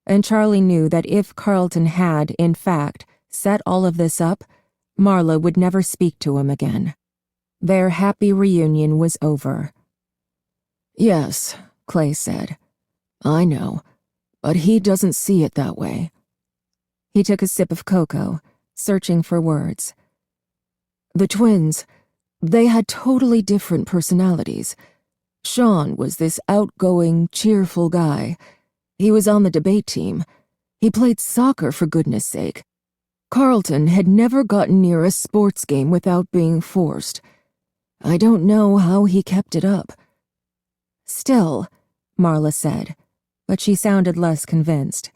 And Charlie knew that if Carlton had, in fact, set all of this up, Marla would never speak to him again. Their happy reunion was over. "Yes," Clay said. "I know, but he doesn't see it that way." He took a sip of cocoa, searching for words. "The twins, they had totally different personalities. Sean was this outgoing, cheerful guy. He was on the debate team. He played soccer, for goodness sake. Carlton had never gotten near a sports game without being forced. I don't know how he kept it up." "Still," Marla said, but she sounded less convinced.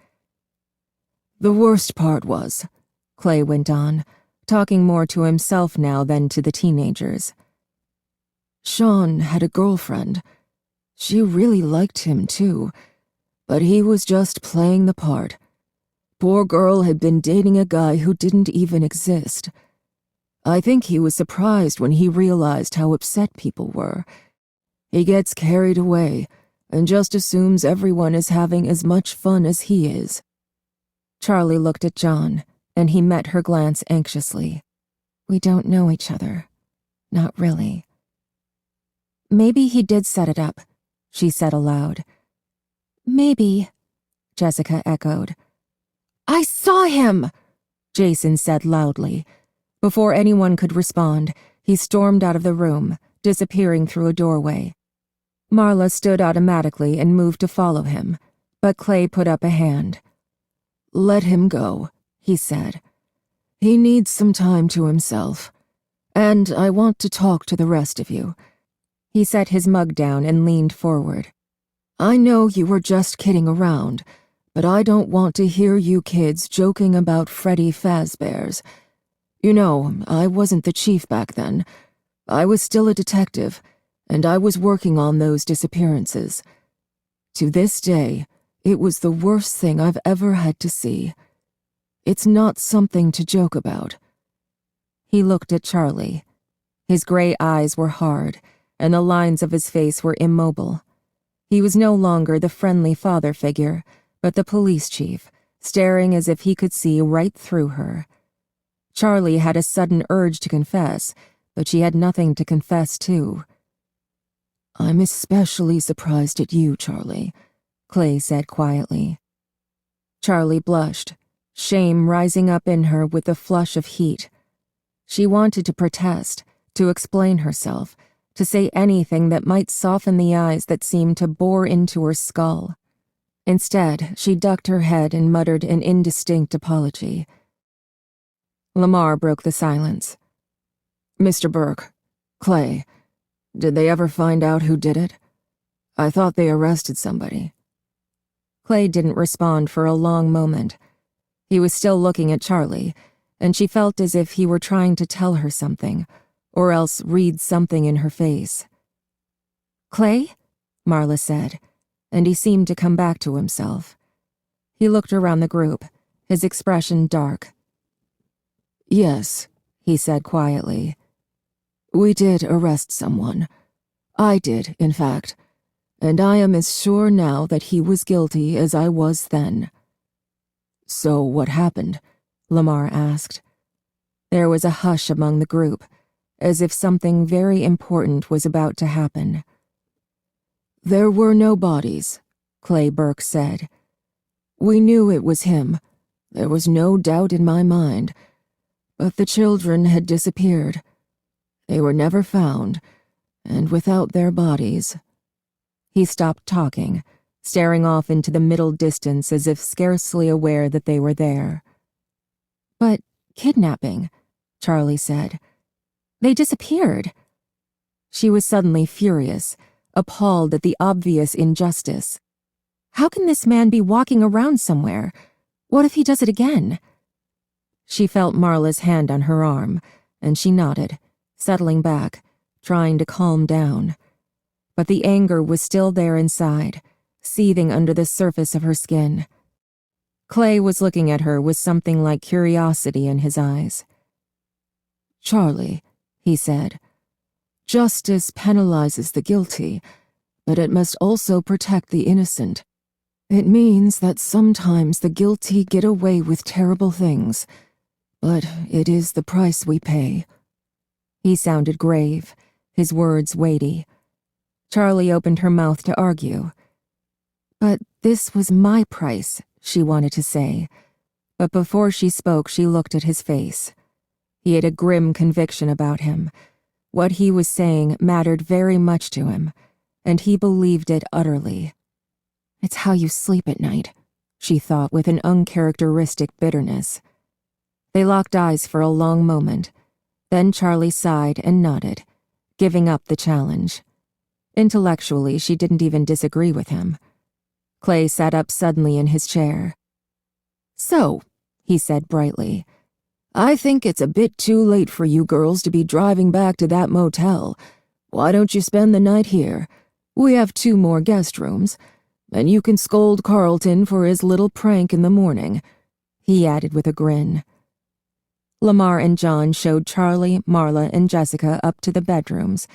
"The worst part was," Clay went on, talking more to himself now than to the teenagers. "Sean had a girlfriend. She really liked him, too, but he was just playing the part. Poor girl had been dating a guy who didn't even exist. I think he was surprised when he realized how upset people were. He gets carried away and just assumes everyone is having as much fun as he is." Charlie looked at John, and he met her glance anxiously. "We don't know each other. Not really." "Maybe he did set it up," she said aloud. "Maybe," Jessica echoed. "I saw him!" Jason said loudly. Before anyone could respond, he stormed out of the room, disappearing through a doorway. Marla stood automatically and moved to follow him, but Clay put up a hand. "Let him go," he said. "He needs some time to himself. And I want to talk to the rest of you." He set his mug down and leaned forward. "I know you were just kidding around, but I don't want to hear you kids joking about Freddy Fazbear's. You know, I wasn't the chief back then. I was still a detective, and I was working on those disappearances. To this day, it was the worst thing I've ever had to see. It's not something to joke about." He looked at Charlie. His gray eyes were hard, and the lines of his face were immobile. He was no longer the friendly father figure, but the police chief, staring as if he could see right through her. Charlie had a sudden urge to confess, but she had nothing to confess to. "I'm especially surprised at you, Charlie," Clay said quietly. Charlie blushed, shame rising up in her with a flush of heat. She wanted to protest, to explain herself, to say anything that might soften the eyes that seemed to bore into her skull. Instead, she ducked her head and muttered an indistinct apology. Lamar broke the silence. "Mr. Burke, Clay, did they ever find out who did it? I thought they arrested somebody." Clay didn't respond for a long moment. He was still looking at Charlie, and she felt as if he were trying to tell her something, or else read something in her face. "Clay?" Marla said, and he seemed to come back to himself. He looked around the group, his expression dark. "Yes," he said quietly. "We did arrest someone. I did, in fact, and I am as sure now that he was guilty as I was then." "So what happened?" Lamar asked. There was a hush among the group, as if something very important was about to happen. "There were no bodies," Clay Burke said. "We knew it was him. There was no doubt in my mind. But the children had disappeared. They were never found, and without their bodies." He stopped talking, staring off into the middle distance as if scarcely aware that they were there. "But kidnapping," Charlie said. "They disappeared." She was suddenly furious, appalled at the obvious injustice. "How can this man be walking around somewhere? What if he does it again?" She felt Marla's hand on her arm, and she nodded, settling back, trying to calm down. But the anger was still there inside, seething under the surface of her skin. Clay was looking at her with something like curiosity in his eyes. "Charlie," he said, "justice penalizes the guilty, but it must also protect the innocent. It means that sometimes the guilty get away with terrible things, but it is the price we pay." He sounded grave, his words weighty. Charlie opened her mouth to argue. "But this was my price," she wanted to say. But before she spoke, she looked at his face. He had a grim conviction about him. What he was saying mattered very much to him, and he believed it utterly. "It's how you sleep at night," she thought with an uncharacteristic bitterness. They locked eyes for a long moment. Then Charlie sighed and nodded, giving up the challenge. Intellectually, she didn't even disagree with him. Clay sat up suddenly in his chair. "So," he said brightly, "I think it's a bit too late for you girls to be driving back to that motel. Why don't you spend the night here? We have 2 more guest rooms, and you can scold Carlton for his little prank in the morning," he added with a grin. Lamar and John showed Charlie, Marla, and Jessica up to the bedrooms,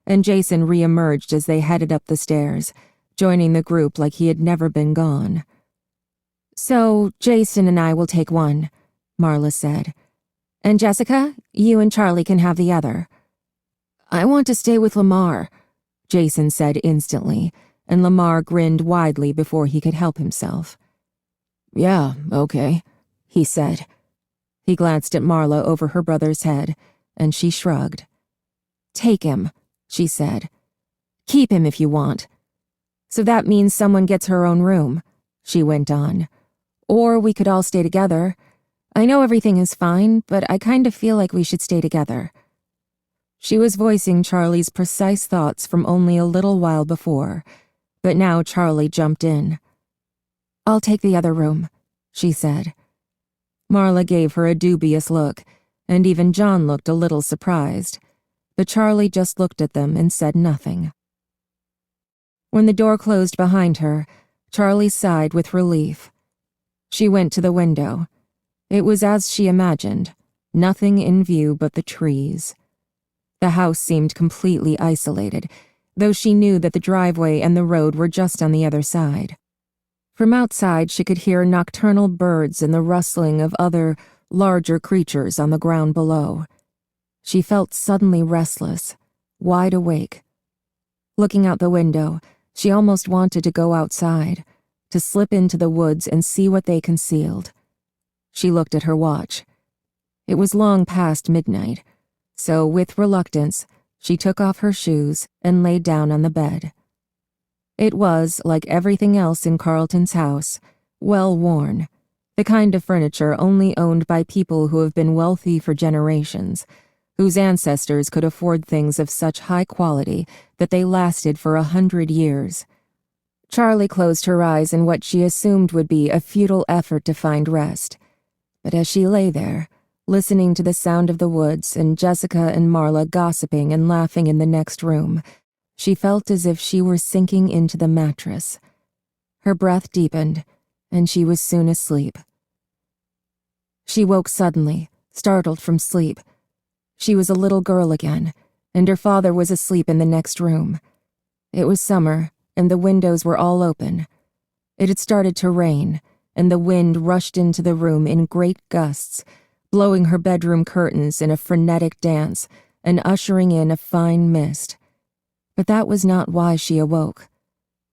and Jason re-emerged as they headed up the stairs, joining the group like he had never been gone. "So, Jason and I will take one," Marla said. "And Jessica, you and Charlie can have the other." "I want to stay with Lamar," Jason said instantly, and Lamar grinned widely before he could help himself. "Yeah, okay," he said. He glanced at Marla over her brother's head, and she shrugged. "Take him," she said. "Keep him if you want. So that means someone gets her own room," she went on. "Or we could all stay together. I know everything is fine, but I kind of feel like we should stay together." She was voicing Charlie's precise thoughts from only a little while before, but now Charlie jumped in. "I'll take the other room," she said. Marla gave her a dubious look, and even John looked a little surprised, but Charlie just looked at them and said nothing. When the door closed behind her, Charlie sighed with relief. She went to the window. It was as she imagined, nothing in view but the trees. The house seemed completely isolated, though she knew that the driveway and the road were just on the other side. From outside, she could hear nocturnal birds and the rustling of other, larger creatures on the ground below. She felt suddenly restless, wide awake. Looking out the window, she almost wanted to go outside, to slip into the woods and see what they concealed. She looked at her watch. It was long past midnight, so with reluctance, she took off her shoes and lay down on the bed. It was, like everything else in Carlton's house, well worn, the kind of furniture only owned by people who have been wealthy for generations, whose ancestors could afford things of such high quality that they lasted for 100 years. Charlie closed her eyes in what she assumed would be a futile effort to find rest. But as she lay there, listening to the sound of the woods and Jessica and Marla gossiping and laughing in the next room, she felt as if she were sinking into the mattress. Her breath deepened, and she was soon asleep. She woke suddenly, startled from sleep. She was a little girl again, and her father was asleep in the next room. It was summer, and the windows were all open. It had started to rain, and the wind rushed into the room in great gusts, blowing her bedroom curtains in a frenetic dance and ushering in a fine mist. But that was not why she awoke.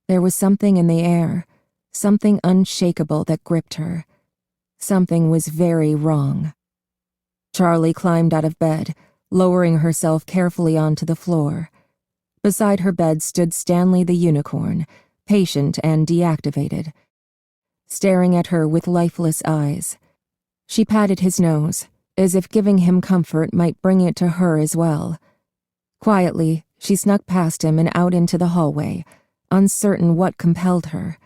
There was something in the air, something unshakable that gripped her. Something was very wrong. Charlie climbed out of bed, lowering herself carefully onto the floor. Beside her bed stood Stanley the unicorn, patient and deactivated, staring at her with lifeless eyes. She patted his nose, as if giving him comfort might bring it to her as well. Quietly, she snuck past him and out into the hallway, uncertain what compelled her.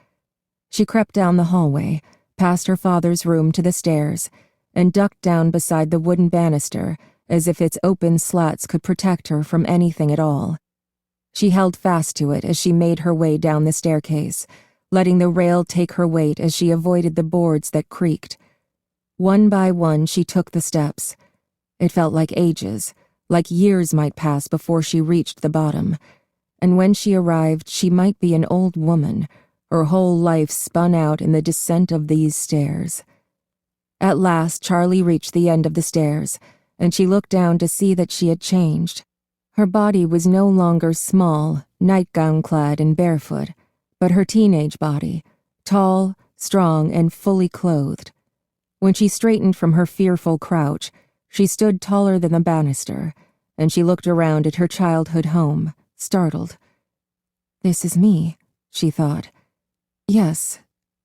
She crept down the hallway, past her father's room to the stairs, and ducked down beside the wooden banister as if its open slats could protect her from anything at all. She held fast to it as she made her way down the staircase, letting the rail take her weight as she avoided the boards that creaked. One by one, she took the steps. It felt like ages, like years might pass before she reached the bottom, and when she arrived, she might be an old woman, Her whole life spun out in the descent of these stairs. At last, Charlie reached the end of the stairs, and she looked down to see that she had changed. Her body was no longer small, nightgown-clad and barefoot, but her teenage body, tall, strong, and fully clothed. When she straightened from her fearful crouch, she stood taller than the banister, and she looked around at her childhood home, startled. "This is me," she thought. "Yes,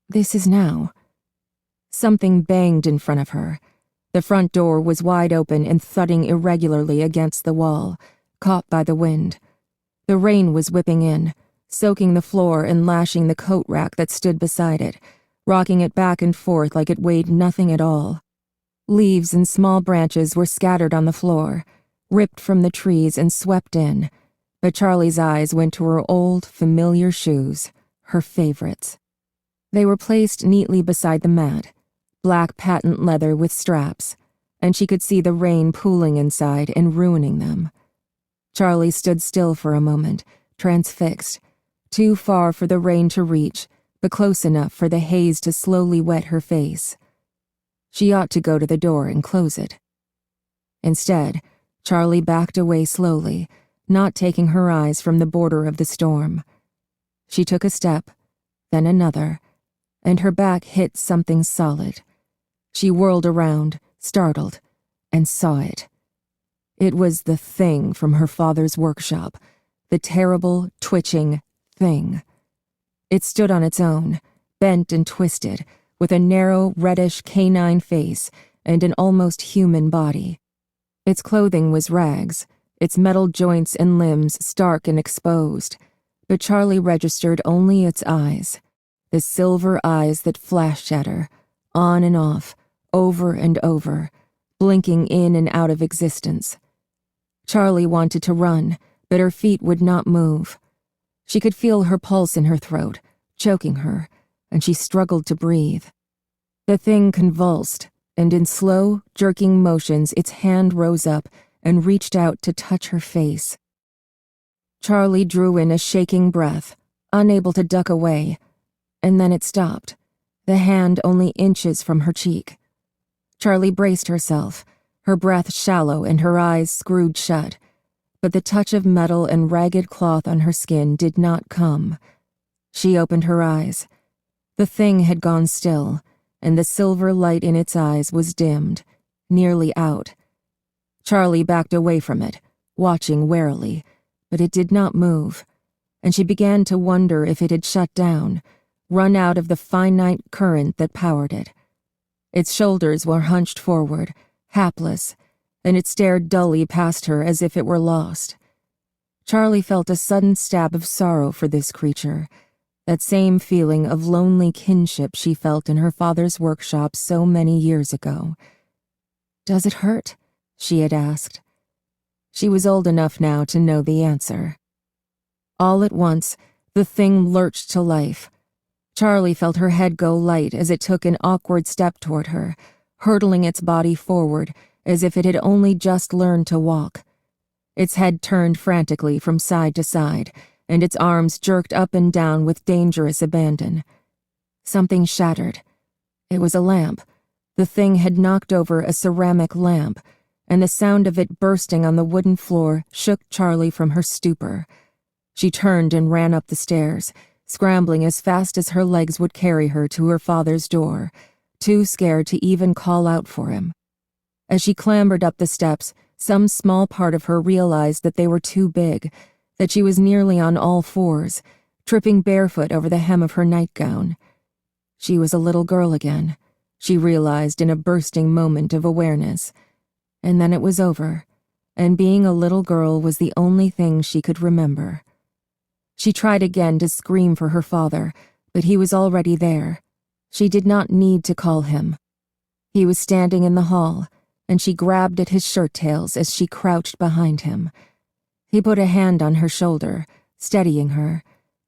this is now." Something banged in front of her. The front door was wide open and thudding irregularly against the wall, caught by the wind. The rain was whipping in, soaking the floor and lashing the coat rack that stood beside it, rocking it back and forth like it weighed nothing at all. Leaves and small branches were scattered on the floor, ripped from the trees and swept in, but Charlie's eyes went to her old, familiar shoes, her favorites. They were placed neatly beside the mat, black patent leather with straps, and she could see the rain pooling inside and ruining them. Charlie stood still for a moment, transfixed, too far for the rain to reach, but close enough for the haze to slowly wet her face. She ought to go to the door and close it. Instead, Charlie backed away slowly, not taking her eyes from the border of the storm. She took a step, then another, and her back hit something solid. She whirled around, startled, and saw it. It was the thing from her father's workshop, the terrible, twitching thing. It stood on its own, bent and twisted, with a narrow, reddish canine face and an almost human body. Its clothing was rags, its metal joints and limbs stark and exposed, but Charlie registered only its eyes, the silver eyes that flashed at her, on and off, over and over, blinking in and out of existence. Charlie wanted to run, but her feet would not move. She could feel her pulse in her throat, choking her, and she struggled to breathe. The thing convulsed, and in slow, jerking motions its hand rose up and reached out to touch her face. Charlie drew in a shaking breath, unable to duck away, and then it stopped, the hand only inches from her cheek. Charlie braced herself, her breath shallow and her eyes screwed shut, but the touch of metal and ragged cloth on her skin did not come. She opened her eyes. The thing had gone still, and the silver light in its eyes was dimmed, nearly out. Charlie backed away from it, watching warily, but it did not move, and she began to wonder if it had shut down, run out of the finite current that powered it. Its shoulders were hunched forward, hapless, and it stared dully past her as if it were lost. Charlie felt a sudden stab of sorrow for this creature, that same feeling of lonely kinship she felt in her father's workshop so many years ago. "Does it hurt?" she had asked. She was old enough now to know the answer. All at once, the thing lurched to life. Charlie felt her head go light as it took an awkward step toward her, hurtling its body forward as if it had only just learned to walk. Its head turned frantically from side to side, and its arms jerked up and down with dangerous abandon. Something shattered. It was a lamp. The thing had knocked over a ceramic lamp, and the sound of it bursting on the wooden floor shook Charlie from her stupor. She turned and ran up the stairs, scrambling as fast as her legs would carry her to her father's door, too scared to even call out for him. As she clambered up the steps, some small part of her realized that they were too big, that she was nearly on all fours, tripping barefoot over the hem of her nightgown. She was a little girl again, she realized in a bursting moment of awareness. And then it was over, and being a little girl was the only thing she could remember. She tried again to scream for her father, but he was already there. She did not need to call him. He was standing in the hall, and she grabbed at his shirt tails as she crouched behind him. He put a hand on her shoulder, steadying her,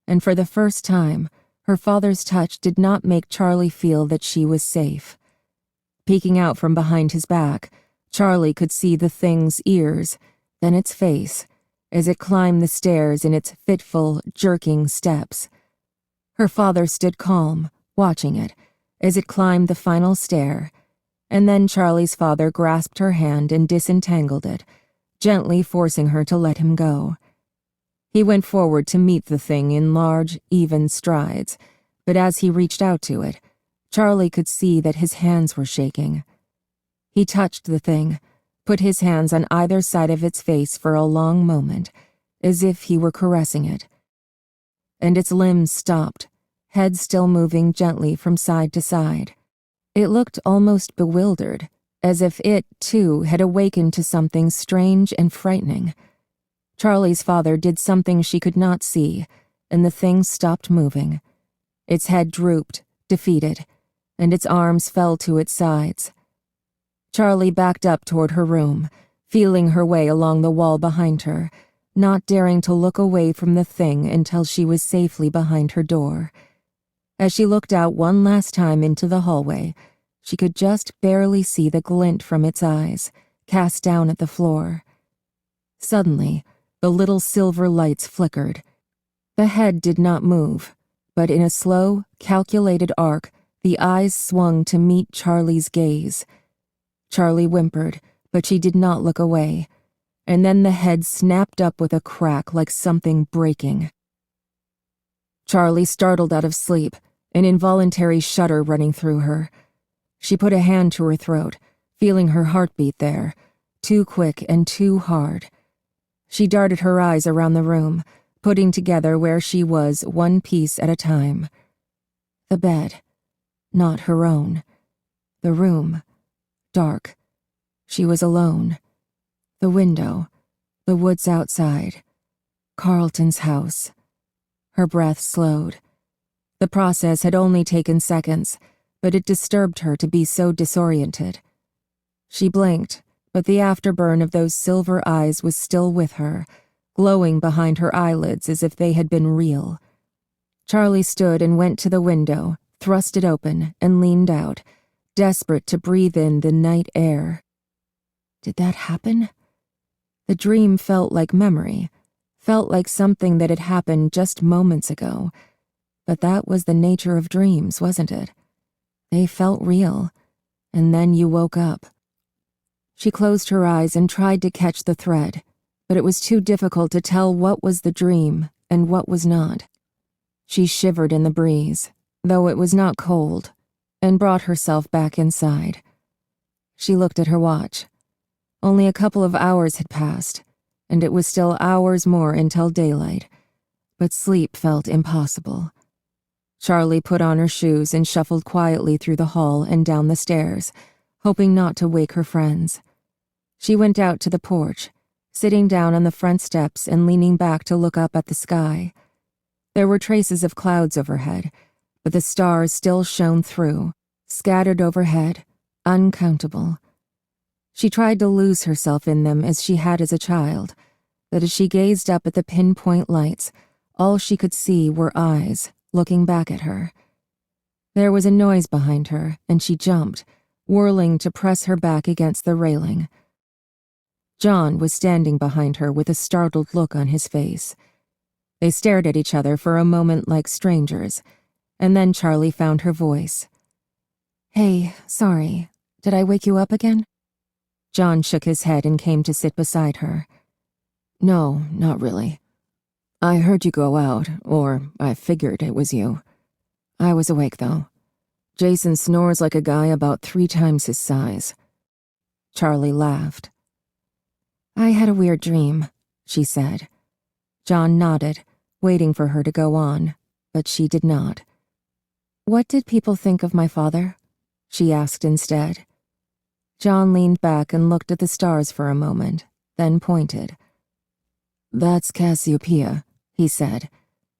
and for the first time, her father's touch did not make Charlie feel that she was safe. Peeking out from behind his back, Charlie could see the thing's ears, then its face, as it climbed the stairs in its fitful, jerking steps. Her father stood calm, watching it, as it climbed the final stair, and then Charlie's father grasped her hand and disentangled it, gently forcing her to let him go. He went forward to meet the thing in large, even strides, but as he reached out to it, Charlie could see that his hands were shaking. He touched the thing, put his hands on either side of its face for a long moment, as if he were caressing it. And its limbs stopped, head still moving gently from side to side. It looked almost bewildered, as if it, too, had awakened to something strange and frightening. Charlie's father did something she could not see, and the thing stopped moving. Its head drooped, defeated, and its arms fell to its sides. Charlie backed up toward her room, feeling her way along the wall behind her, not daring to look away from the thing until she was safely behind her door. As she looked out one last time into the hallway, she could just barely see the glint from its eyes, cast down at the floor. Suddenly, the little silver lights flickered. The head did not move, but in a slow, calculated arc, the eyes swung to meet Charlie's gaze. Charlie whimpered, but she did not look away, and then the head snapped up with a crack like something breaking. Charlie startled out of sleep, an involuntary shudder running through her. She put a hand to her throat, feeling her heartbeat there, too quick and too hard. She darted her eyes around the room, putting together where she was one piece at a time. The bed, not her own. The room, dark. She was alone. The window, the woods outside. Carlton's house. Her breath slowed. The process had only taken seconds, but it disturbed her to be so disoriented. She blinked, but the afterburn of those silver eyes was still with her, glowing behind her eyelids as if they had been real. Charlie stood and went to the window, thrust it open, and leaned out, desperate to breathe in the night air. Did that happen? The dream felt like memory, felt like something that had happened just moments ago. But that was the nature of dreams, wasn't it? They felt real, and then you woke up. She closed her eyes and tried to catch the thread, but it was too difficult to tell what was the dream and what was not. She shivered in the breeze, though it was not cold, and brought herself back inside. She looked at her watch. Only a couple of hours had passed, and it was still hours more until daylight, but sleep felt impossible. Charlie put on her shoes and shuffled quietly through the hall and down the stairs, hoping not to wake her friends. She went out to the porch, sitting down on the front steps and leaning back to look up at the sky. There were traces of clouds overhead, but the stars still shone through, scattered overhead, uncountable. She tried to lose herself in them as she had as a child, but as she gazed up at the pinpoint lights, all she could see were eyes looking back at her. There was a noise behind her, and she jumped, whirling to press her back against the railing. John was standing behind her with a startled look on his face. They stared at each other for a moment like strangers, and then Charlie found her voice. "Hey, sorry. Did I wake you up again?" John shook his head and came to sit beside her. "No, not really. I heard you go out, or I figured it was you. I was awake, though. Jason snores like a guy about 3 times his size." Charlie laughed. "I had a weird dream," she said. John nodded, waiting for her to go on, but she did not. "What did people think of my father?" she asked instead. John leaned back and looked at the stars for a moment, then pointed. "That's Cassiopeia," he said,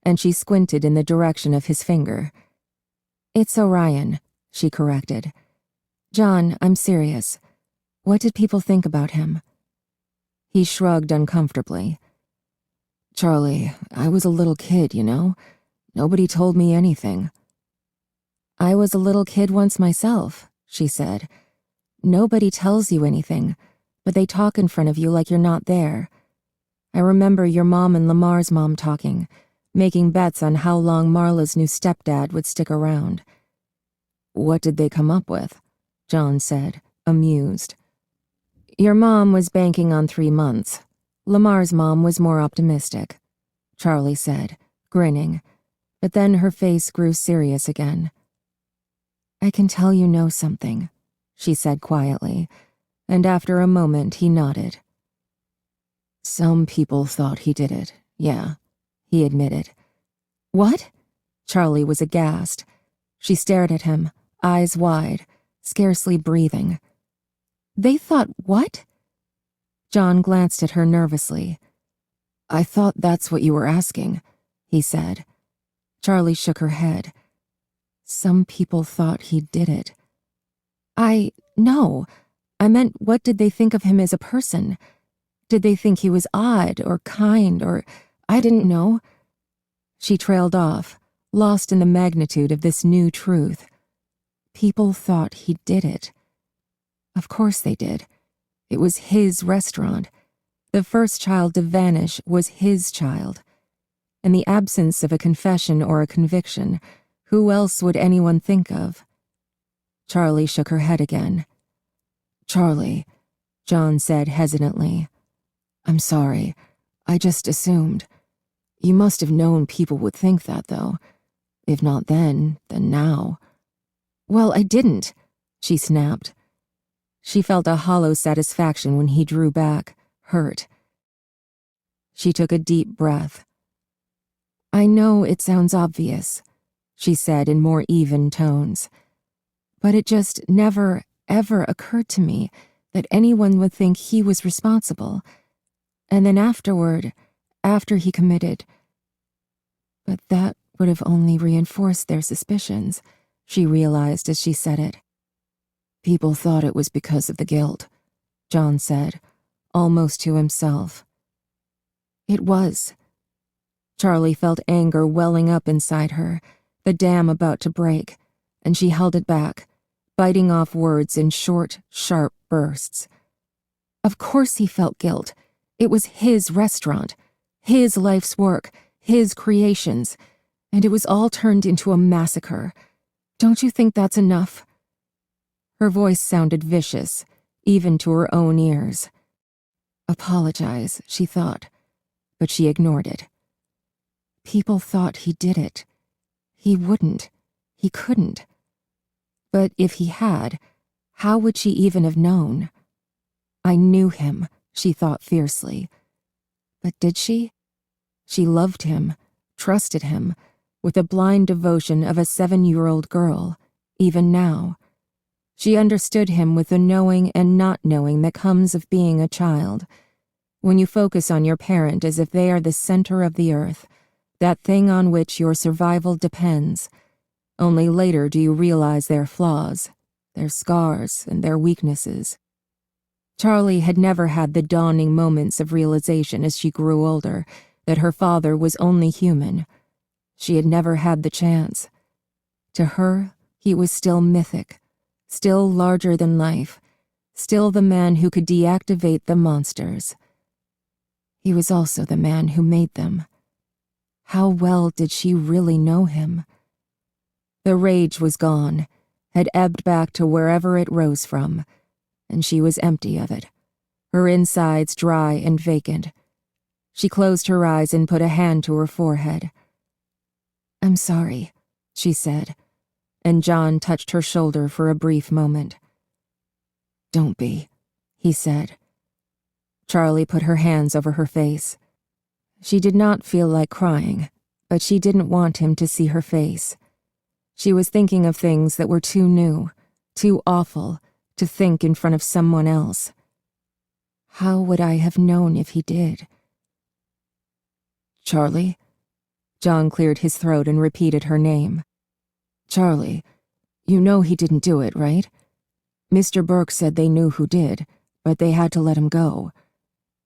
and she squinted in the direction of his finger. "It's Orion," she corrected. "John, I'm serious. What did people think about him?" He shrugged uncomfortably. "Charlie, I was a little kid, you know? Nobody told me anything." "I was a little kid once myself," she said. "Nobody tells you anything, but they talk in front of you like you're not there. I remember your mom and Lamar's mom talking, making bets on how long Marla's new stepdad would stick around. What did they come up with? John said, amused. Your mom was banking on 3 months. Lamar's mom was more optimistic, Charlie said, grinning, but then her face grew serious again. I can tell you know something, she said quietly, and after a moment he nodded. Some people thought he did it, yeah, he admitted. What? Charlie was aghast. She stared at him, eyes wide, scarcely breathing. They thought what? John glanced at her nervously. I thought that's what you were asking, he said. Charlie shook her head. Some people thought he did it. No. I meant, what did they think of him as a person? Did they think he was odd or kind or... I didn't know. She trailed off, lost in the magnitude of this new truth. People thought he did it. Of course they did. It was his restaurant. The first child to vanish was his child. In the absence of a confession or a conviction, who else would anyone think of? Charlie shook her head again. Charlie, John said hesitantly. I'm sorry. I just assumed. You must have known people would think that, though. If not then now. Well, I didn't, she snapped. She felt a hollow satisfaction when he drew back, hurt. She took a deep breath. I know it sounds obvious, she said in more even tones, but it just never, ever occurred to me that anyone would think he was responsible. And then afterward, after he committed. But that would have only reinforced their suspicions, she realized as she said it. People thought it was because of the guilt, John said, almost to himself. It was. Charlie felt anger welling up inside her, the dam about to break, and she held it back, biting off words in short, sharp bursts. Of course he felt guilt. It was his restaurant, his life's work, his creations, and it was all turned into a massacre. Don't you think that's enough? Her voice sounded vicious, even to her own ears. Apologize, she thought, but she ignored it. People thought he did it. He wouldn't. He couldn't. But if he had, how would she even have known? I knew him, she thought fiercely. But did she? She loved him, trusted him, with the blind devotion of a 7-year-old girl, even now. She understood him with the knowing and not knowing that comes of being a child. When you focus on your parent as if they are the center of the earth, that thing on which your survival depends, only later do you realize their flaws, their scars, and their weaknesses. Charlie had never had the dawning moments of realization as she grew older that her father was only human. She had never had the chance. To her, he was still mythic, still larger than life, still the man who could deactivate the monsters. He was also the man who made them. How well did she really know him? The rage was gone, had ebbed back to wherever it rose from, and she was empty of it, her insides dry and vacant. She closed her eyes and put a hand to her forehead. I'm sorry, she said, and John touched her shoulder for a brief moment. Don't be, he said. Charlie put her hands over her face. She did not feel like crying, but she didn't want him to see her face. She was thinking of things that were too new, too awful, to think in front of someone else. How would I have known if he did? Charlie? John cleared his throat and repeated her name. Charlie, you know he didn't do it, right? Mr. Burke said they knew who did, but they had to let him go.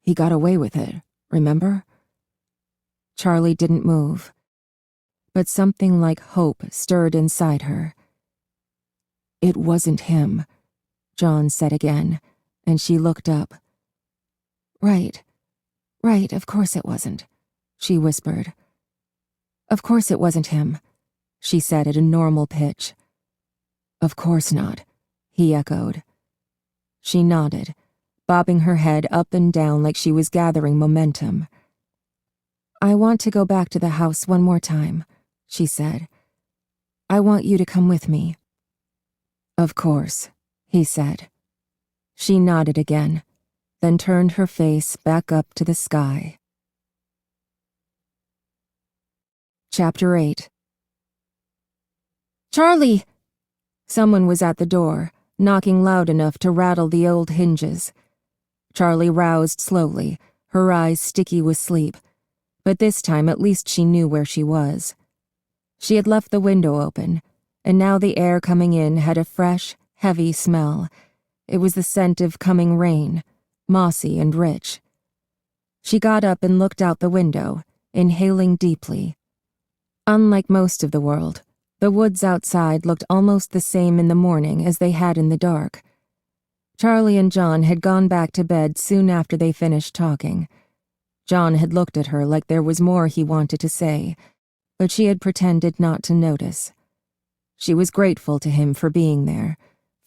He got away with it, remember? Charlie didn't move, but something like hope stirred inside her. It wasn't him, John said again, and she looked up. Right, of course it wasn't, she whispered. Of course it wasn't him, she said at a normal pitch. Of course not, he echoed. She nodded, bobbing her head up and down like she was gathering momentum. I want to go back to the house one more time, she said. I want you to come with me. Of course, he said. She nodded again, then turned her face back up to the sky. Chapter 8. Charlie! Someone was at the door, knocking loud enough to rattle the old hinges. Charlie roused slowly, her eyes sticky with sleep, but this time at least she knew where she was. She had left the window open, and now the air coming in had a fresh, heavy smell. It was the scent of coming rain, mossy and rich. She got up and looked out the window, inhaling deeply. Unlike most of the world, the woods outside looked almost the same in the morning as they had in the dark. Charlie and John had gone back to bed soon after they finished talking. John had looked at her like there was more he wanted to say, but she had pretended not to notice. She was grateful to him for being there,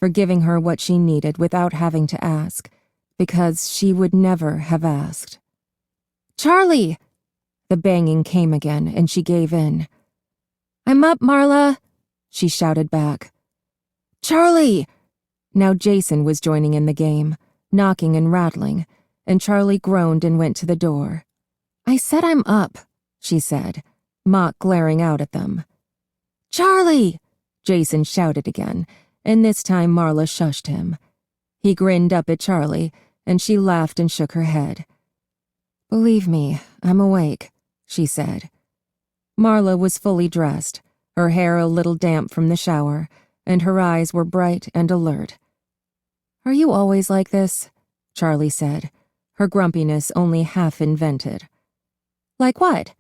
for giving her what she needed without having to ask, because she would never have asked. Charlie! The banging came again, and she gave in. I'm up, Marla, she shouted back. Charlie! Now Jason was joining in the game, knocking and rattling, and Charlie groaned and went to the door. I said I'm up, she said, mock glaring out at them. Charlie! Jason shouted again, and this time Marla shushed him. He grinned up at Charlie, and she laughed and shook her head. Believe me, I'm awake, she said. Marla was fully dressed, her hair a little damp from the shower, and her eyes were bright and alert. Are you always like this? Charlie said, her grumpiness only half invented. Like what?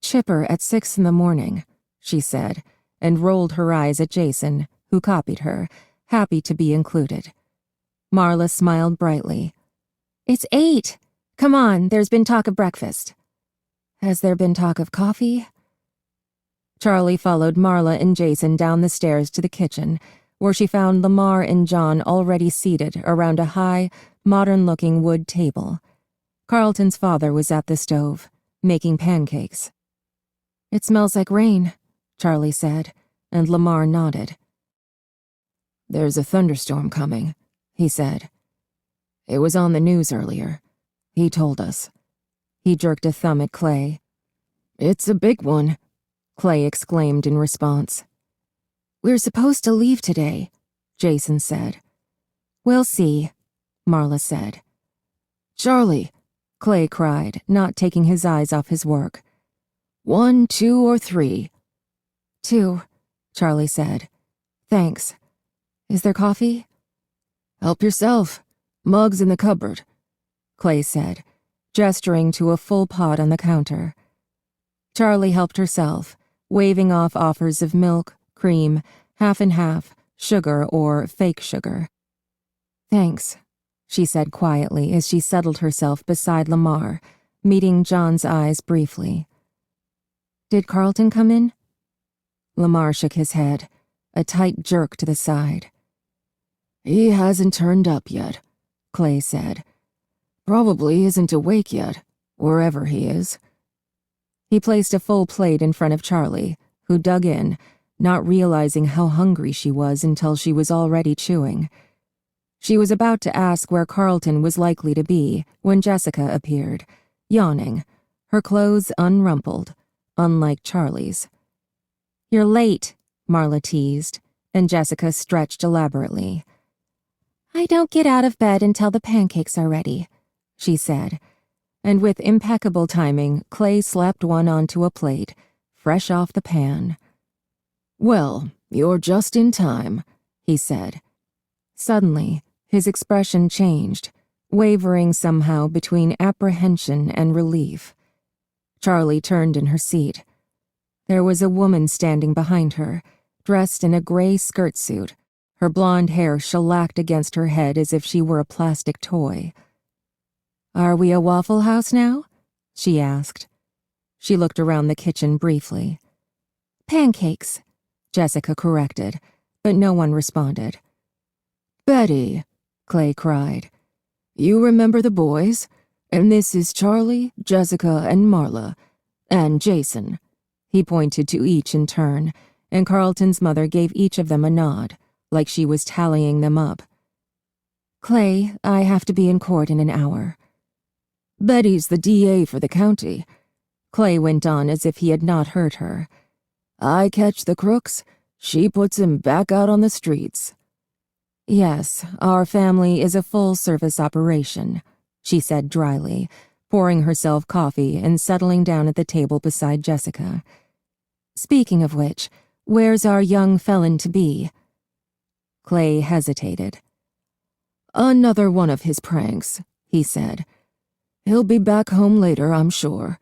Chipper at 6 a.m, she said, and rolled her eyes at Jason, who copied her, happy to be included. Marla smiled brightly. It's 8. Come on, there's been talk of breakfast. Has there been talk of coffee? Charlie followed Marla and Jason down the stairs to the kitchen, where she found Lamar and John already seated around a high, modern-looking wood table. Carlton's father was at the stove, making pancakes. It smells like rain, Charlie said, and Lamar nodded. There's a thunderstorm coming, he said. It was on the news earlier. He told us. He jerked a thumb at Clay. It's a big one, Clay exclaimed in response. We're supposed to leave today, Jason said. We'll see, Marla said. Charlie, Clay cried, not taking his eyes off his work. 1, 2, or 3? 2, Charlie said. Thanks. Is there coffee? Help yourself. Mug's in the cupboard, Clay said, gesturing to a full pot on the counter. Charlie helped herself, waving off offers of milk, cream, half and half, sugar or fake sugar. Thanks, she said quietly as she settled herself beside Lamar, meeting John's eyes briefly. Did Carlton come in? Lamar shook his head, a tight jerk to the side. He hasn't turned up yet, Clay said. Probably isn't awake yet, wherever he is. He placed a full plate in front of Charlie, who dug in, not realizing how hungry she was until she was already chewing. She was about to ask where Carlton was likely to be when Jessica appeared, yawning, her clothes unrumpled, unlike Charlie's. You're late, Marla teased, and Jessica stretched elaborately. I don't get out of bed until the pancakes are ready, she said, and with impeccable timing, Clay slapped one onto a plate, fresh off the pan. Well, you're just in time, he said. Suddenly, his expression changed, wavering somehow between apprehension and relief. Charlie turned in her seat. There was a woman standing behind her, dressed in a gray skirt suit, her blonde hair shellacked against her head as if she were a plastic toy. Are we a Waffle House now? She asked. She looked around the kitchen briefly. Pancakes, Jessica corrected, but no one responded. Betty, Clay cried. You remember the boys? And this is Charlie, Jessica, and Marla. And Jason. He pointed to each in turn, and Carlton's mother gave each of them a nod, like she was tallying them up. Clay, I have to be in court in an hour. Betty's the DA for the county. Clay went on as if he had not heard her. I catch the crooks, she puts him back out on the streets. Yes, our family is a full-service operation, she said dryly, pouring herself coffee and settling down at the table beside Jessica. Speaking of which, where's our young felon-to-be? Clay hesitated. Another one of his pranks, he said. He'll be back home later, I'm sure.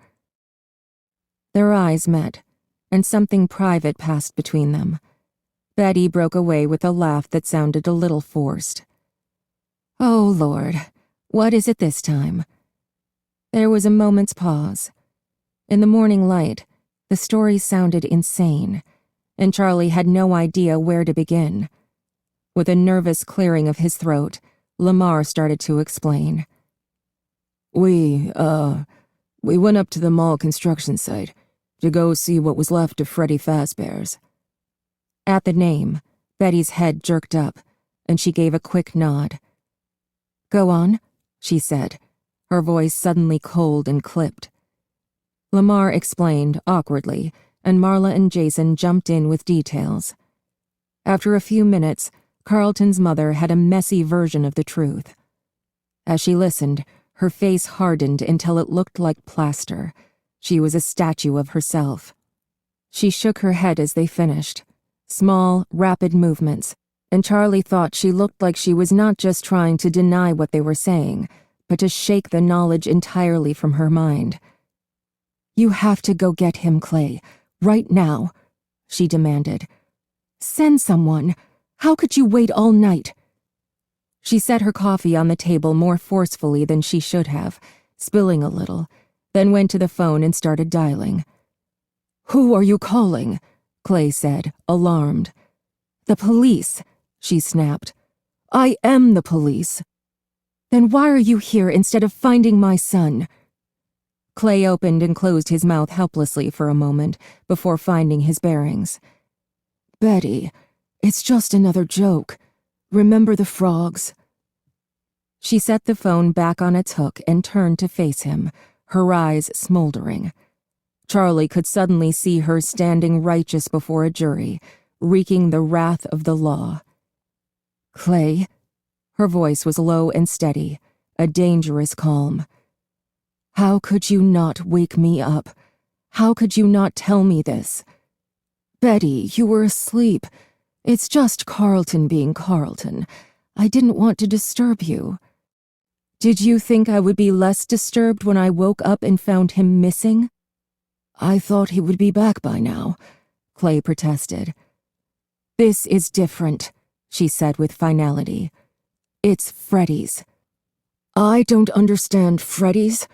Their eyes met, and something private passed between them. Betty broke away with a laugh that sounded a little forced. Oh, Lord, what is it this time? There was a moment's pause. In the morning light, the story sounded insane, and Charlie had no idea where to begin. With a nervous clearing of his throat, Lamar started to explain. We went up to the mall construction site to go see what was left of Freddy Fazbear's. At the name, Betty's head jerked up, and she gave a quick nod. Go on, she said, her voice suddenly cold and clipped. Lamar explained awkwardly, and Marla and Jason jumped in with details. After a few minutes, Carlton's mother had a messy version of the truth. As she listened, her face hardened until it looked like plaster. She was a statue of herself. She shook her head as they finished. Small, rapid movements, and Charlie thought she looked like she was not just trying to deny what they were saying, but to shake the knowledge entirely from her mind. You have to go get him, Clay, right now, she demanded. Send someone. How could you wait all night? She set her coffee on the table more forcefully than she should have, spilling a little, then went to the phone and started dialing. Who are you calling? Clay said, alarmed. The police, she snapped. I am the police. Then why are you here instead of finding my son? Clay opened and closed his mouth helplessly for a moment before finding his bearings. Betty, it's just another joke. Remember the frogs? She set the phone back on its hook and turned to face him, her eyes smoldering. Charlie could suddenly see her standing righteous before a jury, wreaking the wrath of the law. Clay? Her voice was low and steady, a dangerous calm. How could you not wake me up? How could you not tell me this? Betty, you were asleep. It's just Carlton being Carlton. I didn't want to disturb you. Did you think I would be less disturbed when I woke up and found him missing? I thought he would be back by now, Clay protested. This is different, she said with finality. It's Freddy's. I don't understand Freddy's.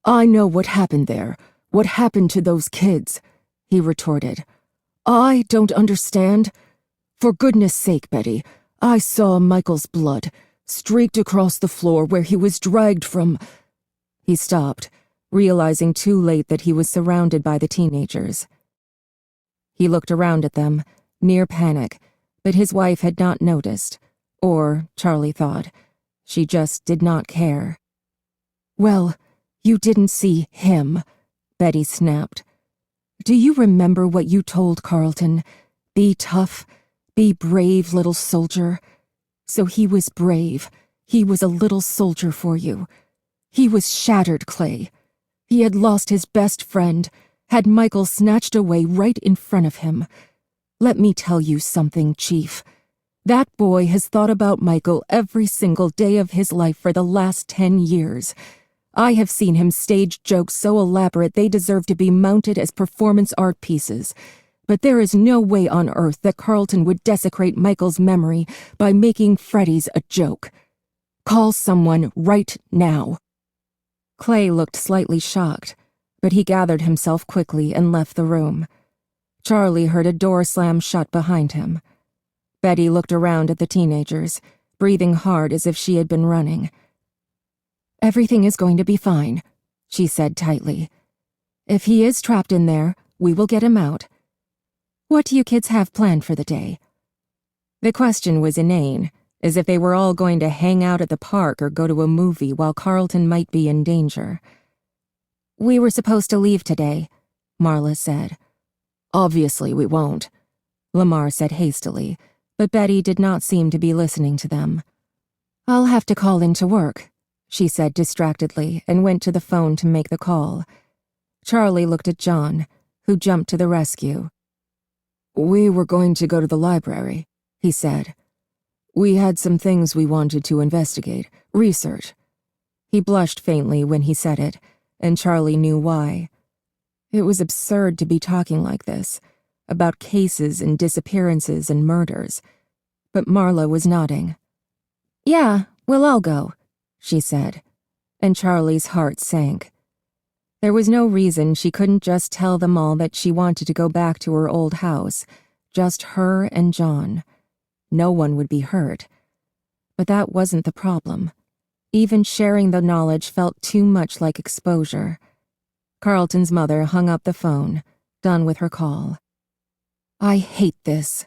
I know what happened there, what happened to those kids, he retorted. I don't understand. For goodness sake, Betty, I saw Michael's blood, streaked across the floor where he was dragged from. He stopped, realizing too late that he was surrounded by the teenagers. He looked around at them, near panic, but his wife had not noticed, or, Charlie thought, she just did not care. Well, you didn't see him, Betty snapped. Do you remember what you told Carlton? Be tough, be brave, little soldier. So he was brave. He was a little soldier for you. He was shattered, Clay. He had lost his best friend, had Michael snatched away right in front of him. Let me tell you something, Chief. That boy has thought about Michael every single day of his life for the last 10 years. I have seen him stage jokes so elaborate they deserve to be mounted as performance art pieces. But there is no way on earth that Carlton would desecrate Michael's memory by making Freddy's a joke. Call someone right now. Clay looked slightly shocked. But he gathered himself quickly and left the room. Charlie heard a door slam shut behind him. Betty looked around at the teenagers, breathing hard as if she had been running. "Everything is going to be fine," she said tightly. "If he is trapped in there, we will get him out. What do you kids have planned for the day?" The question was inane, as if they were all going to hang out at the park or go to a movie while Carlton might be in danger. "We were supposed to leave today," Marla said. "Obviously we won't," Lamar said hastily, but Betty did not seem to be listening to them. "I'll have to call into work," she said distractedly and went to the phone to make the call. Charlie looked at John, who jumped to the rescue. "We were going to go to the library," he said. "We had some things we wanted to investigate, research." He blushed faintly when he said it, and Charlie knew why. It was absurd to be talking like this, about cases and disappearances and murders. But Marla was nodding. "Yeah, we'll all go," she said, and Charlie's heart sank. There was no reason she couldn't just tell them all that she wanted to go back to her old house, just her and John. No one would be hurt. But that wasn't the problem. Even sharing the knowledge felt too much like exposure. Carlton's mother hung up the phone, done with her call. "I hate this,"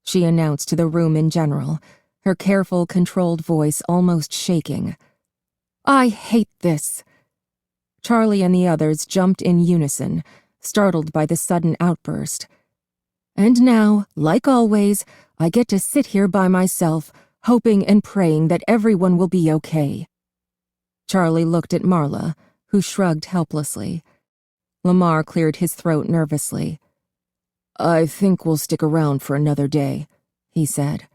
she announced to the room in general, her careful, controlled voice almost shaking. "I hate this." Charlie and the others jumped in unison, startled by the sudden outburst. "And now, like always, I get to sit here by myself, hoping and praying that everyone will be okay." Charlie looked at Marla, who shrugged helplessly. Lamar cleared his throat nervously. "I think we'll stick around for another day," he said.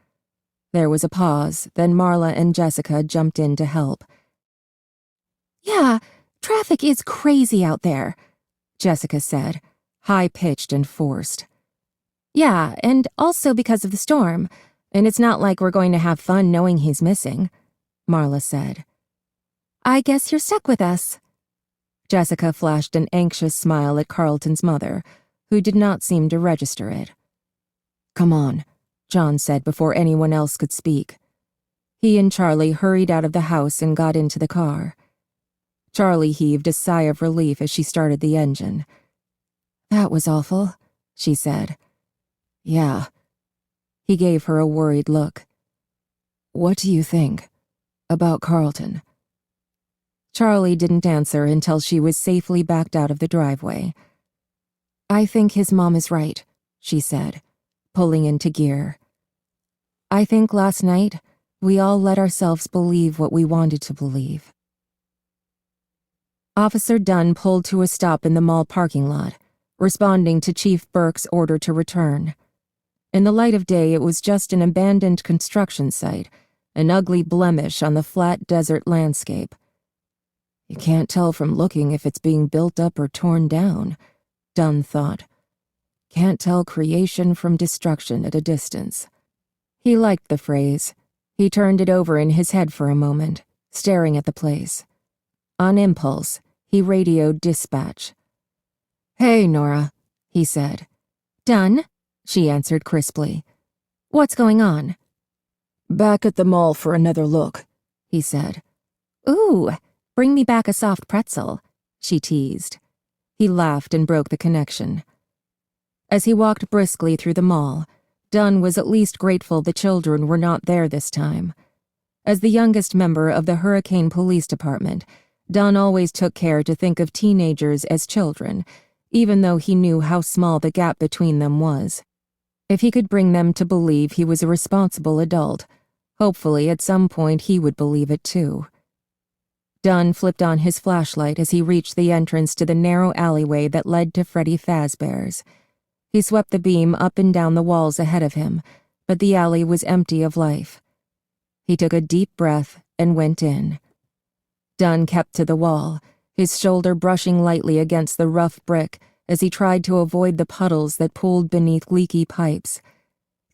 There was a pause, then Marla and Jessica jumped in to help. "Yeah, traffic is crazy out there," Jessica said, high-pitched and forced. "Yeah, and also because of the storm. And it's not like we're going to have fun knowing he's missing," Marla said. "I guess you're stuck with us." Jessica flashed an anxious smile at Carlton's mother, who did not seem to register it. "Come on," John said before anyone else could speak. He and Charlie hurried out of the house and got into the car. Charlie heaved a sigh of relief as she started the engine. "That was awful," she said. "Yeah." He gave her a worried look. "What do you think about Carlton?" Charlie didn't answer until she was safely backed out of the driveway. "I think his mom is right," she said, pulling into gear. "I think last night we all let ourselves believe what we wanted to believe." Officer Dunn pulled to a stop in the mall parking lot, responding to Chief Burke's order to return. In the light of day, it was just an abandoned construction site, an ugly blemish on the flat desert landscape. "You can't tell from looking if it's being built up or torn down," Dunn thought. "Can't tell creation from destruction at a distance." He liked the phrase. He turned it over in his head for a moment, staring at the place. On impulse, he radioed dispatch. "Hey, Nora," he said. "Done?" she answered crisply. "What's going on?" "Back at the mall for another look," he said. "Ooh, bring me back a soft pretzel," she teased. He laughed and broke the connection. As he walked briskly through the mall, Dunn was at least grateful the children were not there this time. As the youngest member of the Hurricane Police Department, Dunn always took care to think of teenagers as children, even though he knew how small the gap between them was. If he could bring them to believe he was a responsible adult, hopefully at some point he would believe it too. Dunn flipped on his flashlight as he reached the entrance to the narrow alleyway that led to Freddy Fazbear's. He swept the beam up and down the walls ahead of him, but the alley was empty of life. He took a deep breath and went in. Dunn kept to the wall, his shoulder brushing lightly against the rough brick as he tried to avoid the puddles that pooled beneath leaky pipes.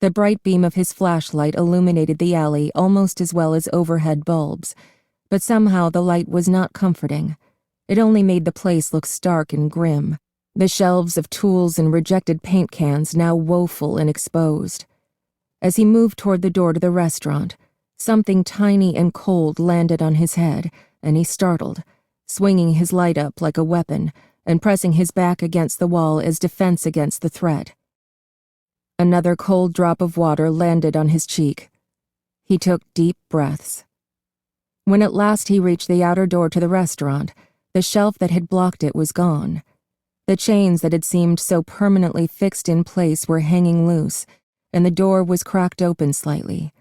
The bright beam of his flashlight illuminated the alley almost as well as overhead bulbs, but somehow the light was not comforting. It only made the place look stark and grim, the shelves of tools and rejected paint cans now woeful and exposed. As he moved toward the door to the restaurant, something tiny and cold landed on his head, and he startled, swinging his light up like a weapon and pressing his back against the wall as defense against the threat. Another cold drop of water landed on his cheek. He took deep breaths. When at last he reached the outer door to the restaurant, the shelf that had blocked it was gone. The chains that had seemed so permanently fixed in place were hanging loose, and the door was cracked open slightly.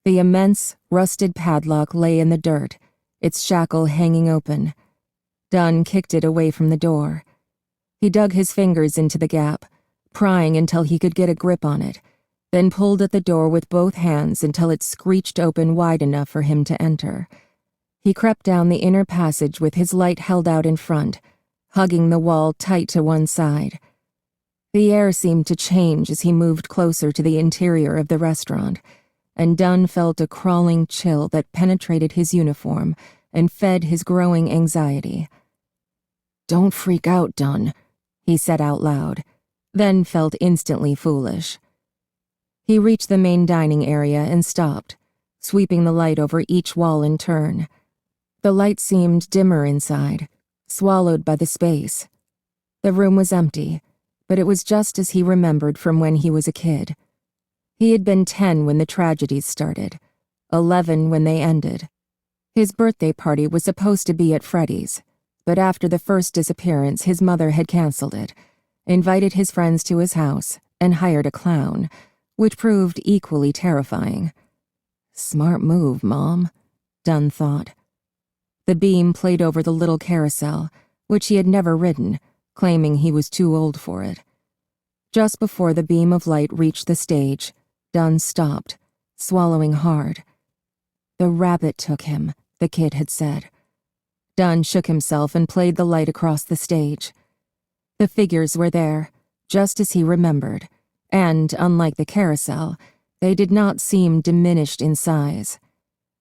The immense, rusted padlock lay in the dirt, its shackle hanging open. Dunn kicked it away from the door. He dug his fingers into the gap, prying until he could get a grip on it, then pulled at the door with both hands until it screeched open wide enough for him to enter. He crept down the inner passage with his light held out in front, hugging the wall tight to one side. The air seemed to change as he moved closer to the interior of the restaurant, and Dunn felt a crawling chill that penetrated his uniform and fed his growing anxiety. "Don't freak out, Dunn," he said out loud, then felt instantly foolish. He reached the main dining area and stopped, sweeping the light over each wall in turn. The light seemed dimmer inside, swallowed by the space. The room was empty, but it was just as he remembered from when he was a kid. He had been 10 when the tragedies started, 11 when they ended. His birthday party was supposed to be at Freddy's, but after the first disappearance, his mother had canceled it, invited his friends to his house, and hired a clown, which proved equally terrifying. Smart move, Mom, Dunn thought. The beam played over the little carousel, which he had never ridden, claiming he was too old for it. Just before the beam of light reached the stage, Dunn stopped, swallowing hard. The rabbit took him, the kid had said. Dunn shook himself and played the light across the stage. The figures were there, just as he remembered, and, unlike the carousel, they did not seem diminished in size.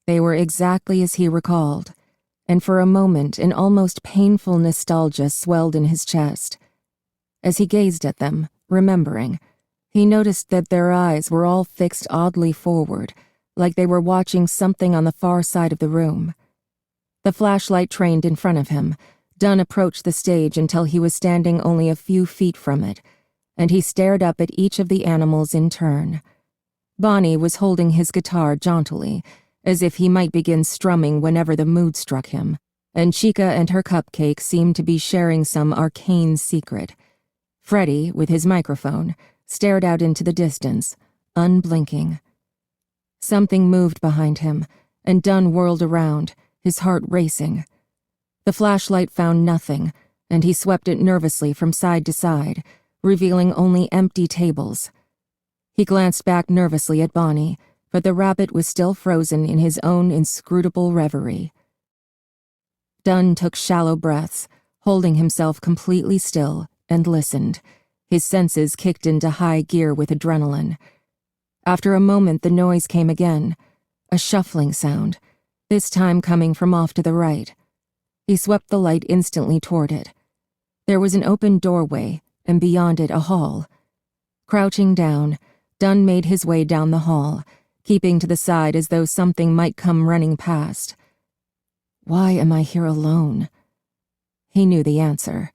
They were exactly as he recalled, and for a moment an almost painful nostalgia swelled in his chest. As he gazed at them, remembering, he noticed that their eyes were all fixed oddly forward, like they were watching something on the far side of the room. The flashlight trained in front of him. Dunn approached the stage until he was standing only a few feet from it, and he stared up at each of the animals in turn. Bonnie was holding his guitar jauntily, as if he might begin strumming whenever the mood struck him, and Chica and her cupcake seemed to be sharing some arcane secret. Freddy, with his microphone, stared out into the distance, unblinking. Something moved behind him, and Dunn whirled around, his heart racing. The flashlight found nothing, and he swept it nervously from side to side, revealing only empty tables. He glanced back nervously at Bonnie, but the rabbit was still frozen in his own inscrutable reverie. Dunn took shallow breaths, holding himself completely still, and listened. His senses kicked into high gear with adrenaline. After a moment, the noise came again, a shuffling sound, this time coming from off to the right. He swept the light instantly toward it. There was an open doorway, and beyond it a hall. Crouching down, Dunn made his way down the hall, keeping to the side as though something might come running past. Why am I here alone? He knew the answer.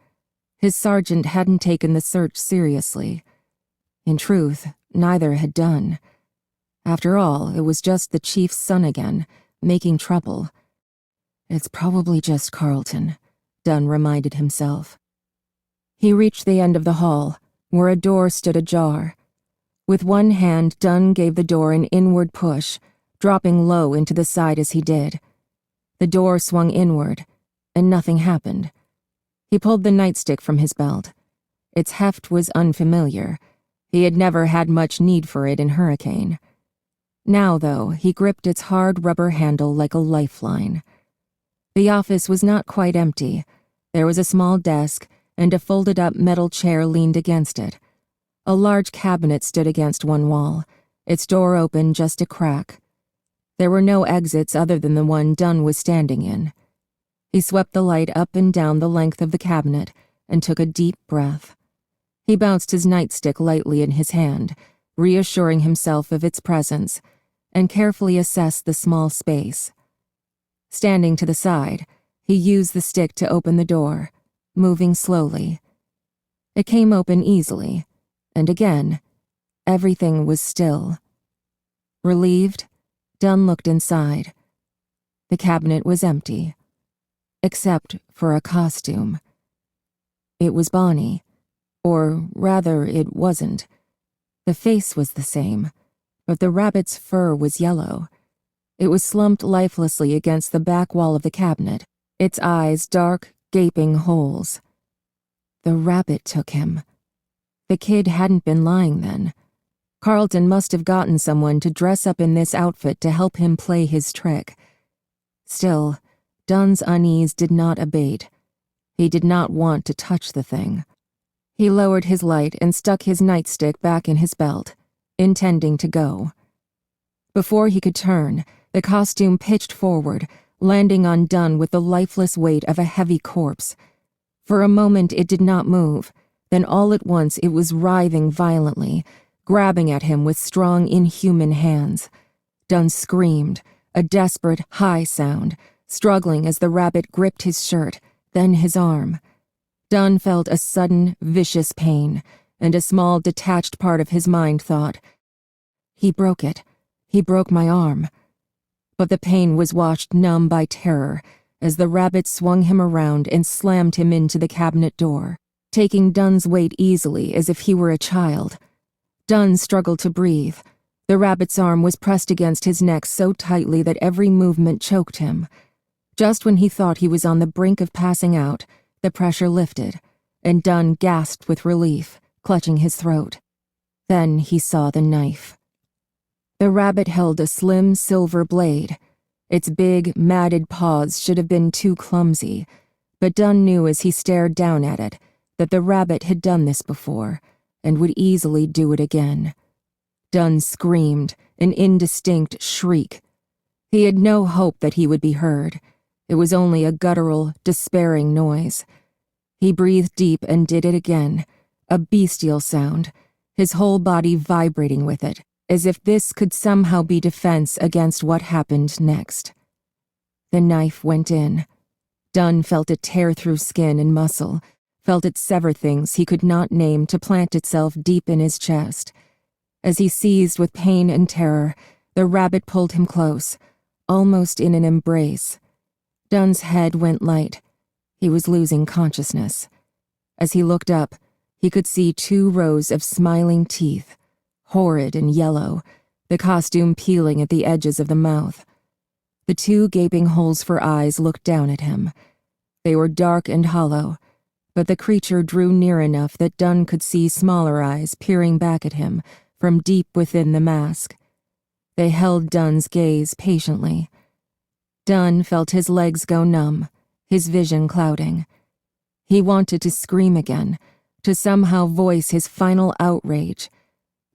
His sergeant hadn't taken the search seriously. In truth, neither had Dunn. After all, it was just the chief's son again, making trouble. It's probably just Carlton, Dunn reminded himself. He reached the end of the hall, where a door stood ajar. With one hand, Dunn gave the door an inward push, dropping low into the side as he did. The door swung inward, and nothing happened. He pulled the nightstick from his belt. Its heft was unfamiliar. He had never had much need for it in Hurricane. Now, though, he gripped its hard rubber handle like a lifeline. The office was not quite empty. There was a small desk, and a folded-up metal chair leaned against it. A large cabinet stood against one wall, its door open just a crack. There were no exits other than the one Dunn was standing in. He swept the light up and down the length of the cabinet and took a deep breath. He bounced his nightstick lightly in his hand, reassuring himself of its presence, and carefully assessed the small space. Standing to the side, he used the stick to open the door, moving slowly. It came open easily, and again, everything was still. Relieved, Dunn looked inside. The cabinet was empty, except for a costume. It was Bonnie, or rather it wasn't. The face was the same, but the rabbit's fur was yellow. It was slumped lifelessly against the back wall of the cabinet, its eyes dark, gaping holes. The rabbit took him. The kid hadn't been lying then. Carlton must have gotten someone to dress up in this outfit to help him play his trick. Still, Dunn's unease did not abate. He did not want to touch the thing. He lowered his light and stuck his nightstick back in his belt, intending to go. Before he could turn, the costume pitched forward, landing on Dunn with the lifeless weight of a heavy corpse. For a moment it did not move, then all at once it was writhing violently, grabbing at him with strong, inhuman hands. Dunn screamed, a desperate, high sound, struggling as the rabbit gripped his shirt, then his arm. Dunn felt a sudden, vicious pain, and a small, detached part of his mind thought, "He broke it. He broke my arm." But the pain was washed numb by terror as the rabbit swung him around and slammed him into the cabinet door, taking Dunn's weight easily as if he were a child. Dunn struggled to breathe. The rabbit's arm was pressed against his neck so tightly that every movement choked him. Just when he thought he was on the brink of passing out, the pressure lifted, and Dunn gasped with relief, clutching his throat. Then he saw the knife. The rabbit held a slim silver blade. Its big, matted paws should have been too clumsy, but Dunn knew as he stared down at it that the rabbit had done this before, and would easily do it again. Dunn screamed, an indistinct shriek. He had no hope that he would be heard. It was only a guttural, despairing noise. He breathed deep and did it again, a bestial sound, his whole body vibrating with it, as if this could somehow be defense against what happened next. The knife went in. Dunn felt it tear through skin and muscle, felt it sever things he could not name to plant itself deep in his chest. As he seized with pain and terror, the rabbit pulled him close, almost in an embrace. Dunn's head went light. He was losing consciousness. As he looked up, he could see 2 rows of smiling teeth, horrid and yellow, the costume peeling at the edges of the mouth. The 2 gaping holes for eyes looked down at him. They were dark and hollow, but the creature drew near enough that Dunn could see smaller eyes peering back at him from deep within the mask. They held Dunn's gaze patiently. Dunn felt his legs go numb, his vision clouding. He wanted to scream again, to somehow voice his final outrage,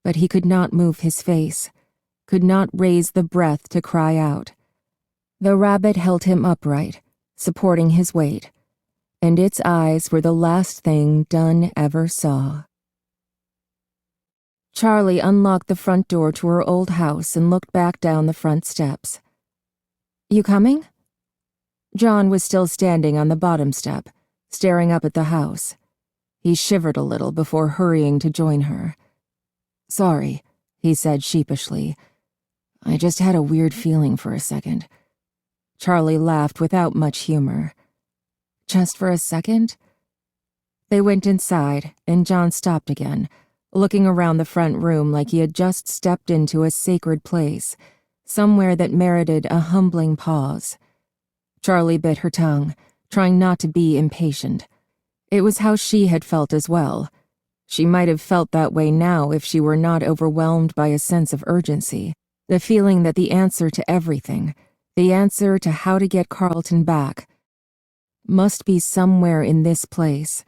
but he could not move his face, could not raise the breath to cry out. The rabbit held him upright, supporting his weight, and its eyes were the last thing Dunn ever saw. Charlie unlocked the front door to her old house and looked back down the front steps. "You coming?" John was still standing on the bottom step, staring up at the house. He shivered a little before hurrying to join her. "Sorry," he said sheepishly. "I just had a weird feeling for a second." Charlie laughed without much humor. "Just for a second?" They went inside, and John stopped again, looking around the front room like he had just stepped into a sacred place, somewhere that merited a humbling pause. Charlie bit her tongue, trying not to be impatient. It was how she had felt as well. She might have felt that way now if she were not overwhelmed by a sense of urgency, the feeling that the answer to everything, the answer to how to get Carlton back, must be somewhere in this place.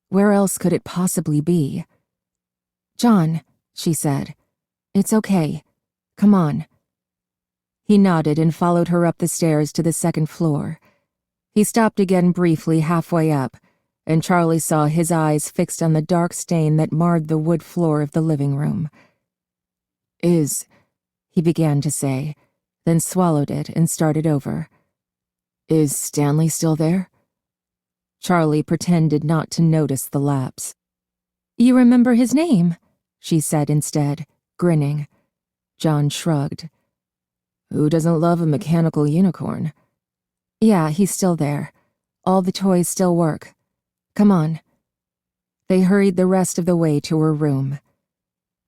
Where else could it possibly be? "John," she said, "it's okay. Come on." He nodded and followed her up the stairs to the second floor. He stopped again briefly halfway up, and Charlie saw his eyes fixed on the dark stain that marred the wood floor of the living room. He began to say, then swallowed it and started over. Is Stanley still there? Charlie pretended not to notice the lapse. You remember his name? She said instead, grinning. John shrugged. Who doesn't love a mechanical unicorn? Yeah, he's still there. All the toys still work. Come on. They hurried the rest of the way to her room.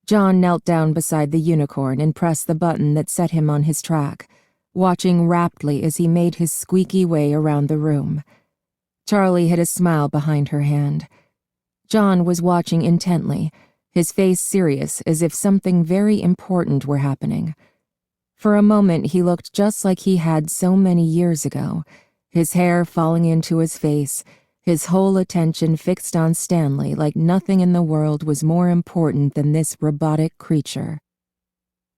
John knelt down beside the unicorn and pressed the button that set him on his track, watching raptly as he made his squeaky way around the room. Charlie hid a smile behind her hand. John was watching intently, his face serious as if something very important were happening. For a moment he looked just like he had so many years ago, his hair falling into his face, his whole attention fixed on Stanley like nothing in the world was more important than this robotic creature.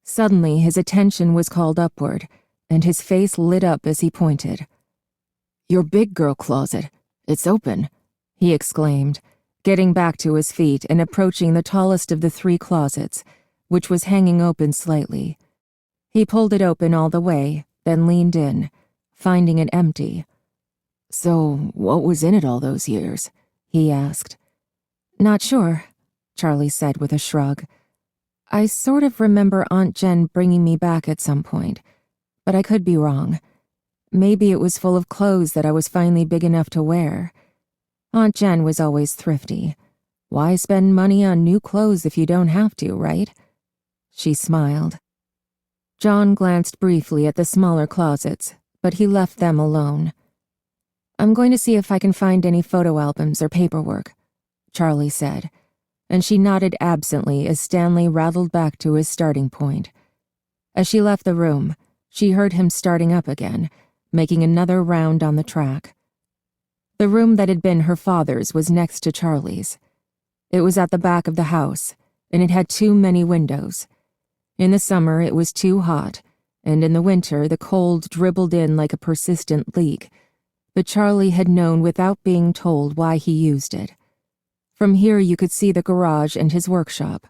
Suddenly his attention was called upward, and his face lit up as he pointed. Your big girl closet. It's open, he exclaimed, getting back to his feet and approaching the tallest of the 3 closets, which was hanging open slightly. He pulled it open all the way, then leaned in, finding it empty. So, what was in it all those years? He asked. Not sure, Charlie said with a shrug. I sort of remember Aunt Jen bringing me back at some point, but I could be wrong. Maybe it was full of clothes that I was finally big enough to wear. Aunt Jen was always thrifty. Why spend money on new clothes if you don't have to, right? She smiled. John glanced briefly at the smaller closets, but he left them alone. I'm going to see if I can find any photo albums or paperwork, Charlie said, and she nodded absently as Stanley rattled back to his starting point. As she left the room, she heard him starting up again, making another round on the track. The room that had been her father's was next to Charlie's. It was at the back of the house, and it had too many windows. In the summer it was too hot, and in the winter the cold dribbled in like a persistent leak, but Charlie had known without being told why he used it. From here you could see the garage and his workshop.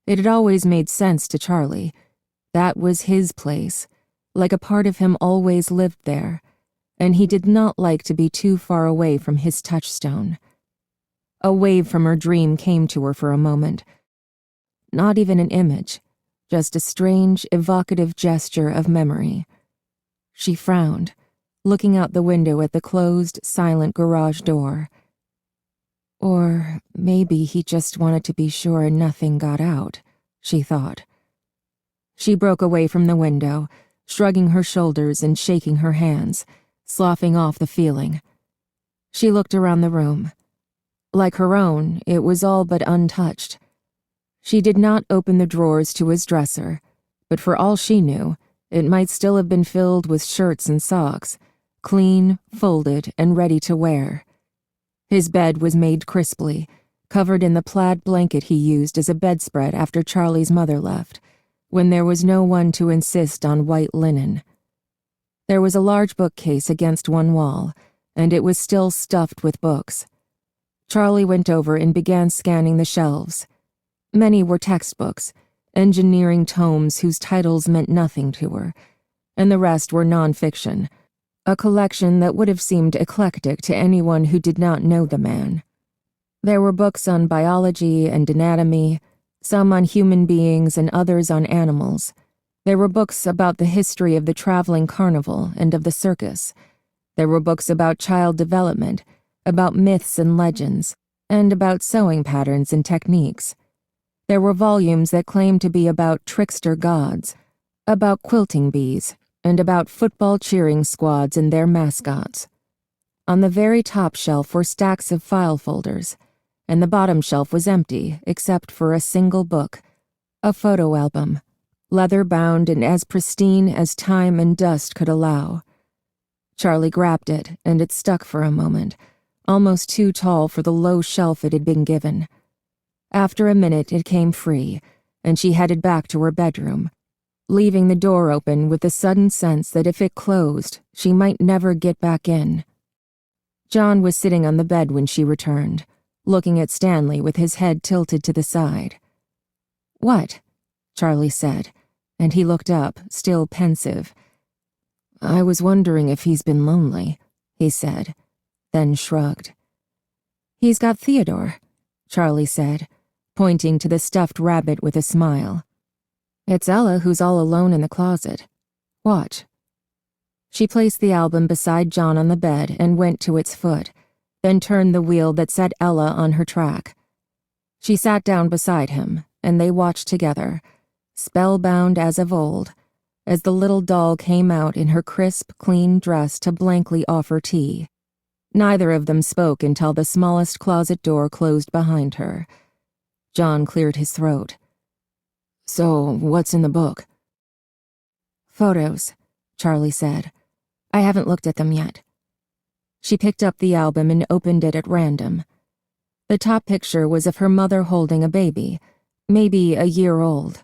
It had always made sense to Charlie. That was his place, like a part of him always lived there, and he did not like to be too far away from his touchstone. A wave from her dream came to her for a moment. Not even an image, just a strange, evocative gesture of memory. She frowned, looking out the window at the closed, silent garage door. Or maybe he just wanted to be sure nothing got out, she thought. She broke away from the window, shrugging her shoulders and shaking her hands, sloughing off the feeling. She looked around the room. Like her own, it was all but untouched. She did not open the drawers to his dresser, but for all she knew, it might still have been filled with shirts and socks, clean, folded, and ready to wear. His bed was made crisply, covered in the plaid blanket he used as a bedspread after Charlie's mother left, when there was no one to insist on white linen. There was a large bookcase against one wall, and it was still stuffed with books. Charlie went over and began scanning the shelves. Many were textbooks, engineering tomes whose titles meant nothing to her, and the rest were nonfiction, a collection that would have seemed eclectic to anyone who did not know the man. There were books on biology and anatomy, some on human beings and others on animals. There were books about the history of the traveling carnival and of the circus. There were books about child development, about myths and legends, and about sewing patterns and techniques. There were volumes that claimed to be about trickster gods, about quilting bees, and about football cheering squads and their mascots. On the very top shelf were stacks of file folders, and the bottom shelf was empty except for a single book, a photo album, leather-bound and as pristine as time and dust could allow. Charlie grabbed it, and it stuck for a moment, almost too tall for the low shelf it had been given. After a minute it came free, and she headed back to her bedroom, leaving the door open with the sudden sense that if it closed, she might never get back in, John was sitting on the bed when she returned, looking at Stanley with his head tilted to the side. "What?" Charlie said, and he looked up, still pensive. "I was wondering if he's been lonely," he said, then shrugged. "He's got Theodore," Charlie said, pointing to the stuffed rabbit with a smile. "It's Ella who's all alone in the closet. Watch." She placed the album beside John on the bed and went to its foot, then turned the wheel that set Ella on her track. She sat down beside him, and they watched together, spellbound as of old, as the little doll came out in her crisp, clean dress to blankly offer tea. Neither of them spoke until the smallest closet door closed behind her. John cleared his throat. "So, what's in the book?" "Photos," Charlie said. "I haven't looked at them yet." She picked up the album and opened it at random. The top picture was of her mother holding a baby, maybe a year old.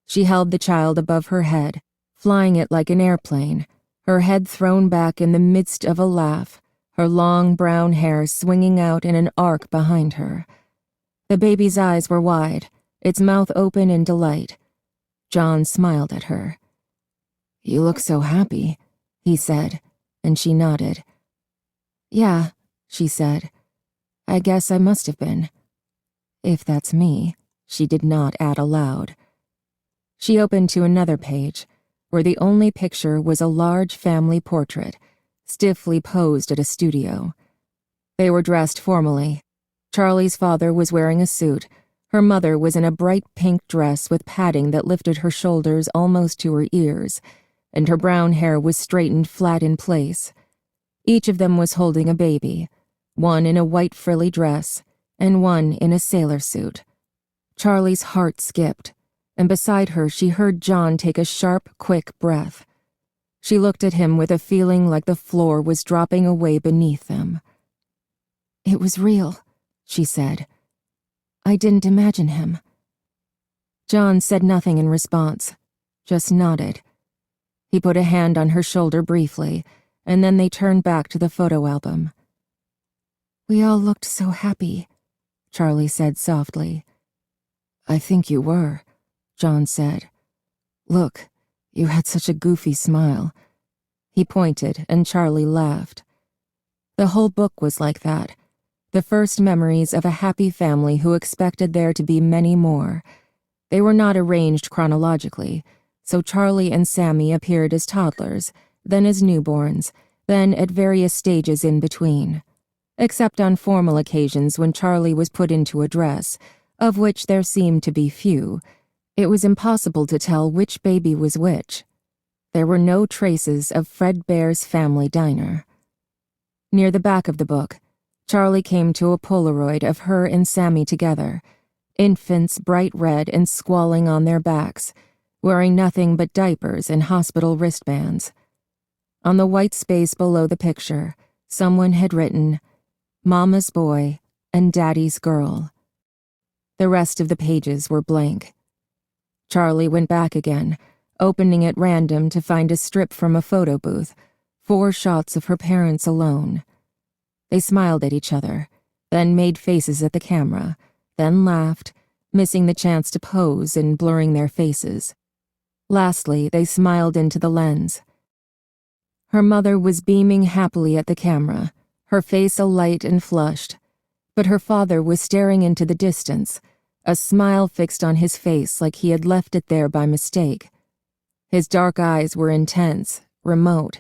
She held the child above her head, flying it like an airplane, her head thrown back in the midst of a laugh, her long brown hair swinging out in an arc behind her. The baby's eyes were wide, its mouth open in delight. John smiled at her. "You look so happy," he said, and she nodded. "Yeah," she said. "I guess I must have been. If that's me," she did not add aloud. She opened to another page, where the only picture was a large family portrait, stiffly posed at a studio. They were dressed formally. Charlie's father was wearing a suit. Her mother was in a bright pink dress with padding that lifted her shoulders almost to her ears, and her brown hair was straightened flat in place. Each of them was holding a baby, one in a white frilly dress, and one in a sailor suit. Charlie's heart skipped, and beside her she heard John take a sharp, quick breath. She looked at him with a feeling like the floor was dropping away beneath them. "It was real," she said. "I didn't imagine him." John said nothing in response, just nodded. He put a hand on her shoulder briefly, and then they turned back to the photo album. "We all looked so happy," Charlie said softly. "I think you were," John said. "Look, you had such a goofy smile." He pointed, and Charlie laughed. The whole book was like that. The first memories of a happy family who expected there to be many more. They were not arranged chronologically, so Charlie and Sammy appeared as toddlers, then as newborns, then at various stages in between. Except on formal occasions when Charlie was put into a dress, of which there seemed to be few, it was impossible to tell which baby was which. There were no traces of Fred Bear's family diner. Near the back of the book, Charlie came to a Polaroid of her and Sammy together, infants bright red and squalling on their backs, wearing nothing but diapers and hospital wristbands. On the white space below the picture, someone had written, "Mama's boy and Daddy's girl." The rest of the pages were blank. Charlie went back again, opening at random to find a strip from a photo booth, 4 shots of her parents alone. They smiled at each other, then made faces at the camera, then laughed, missing the chance to pose and blurring their faces. Lastly, they smiled into the lens. Her mother was beaming happily at the camera, her face alight and flushed, but her father was staring into the distance, a smile fixed on his face like he had left it there by mistake. His dark eyes were intense, remote,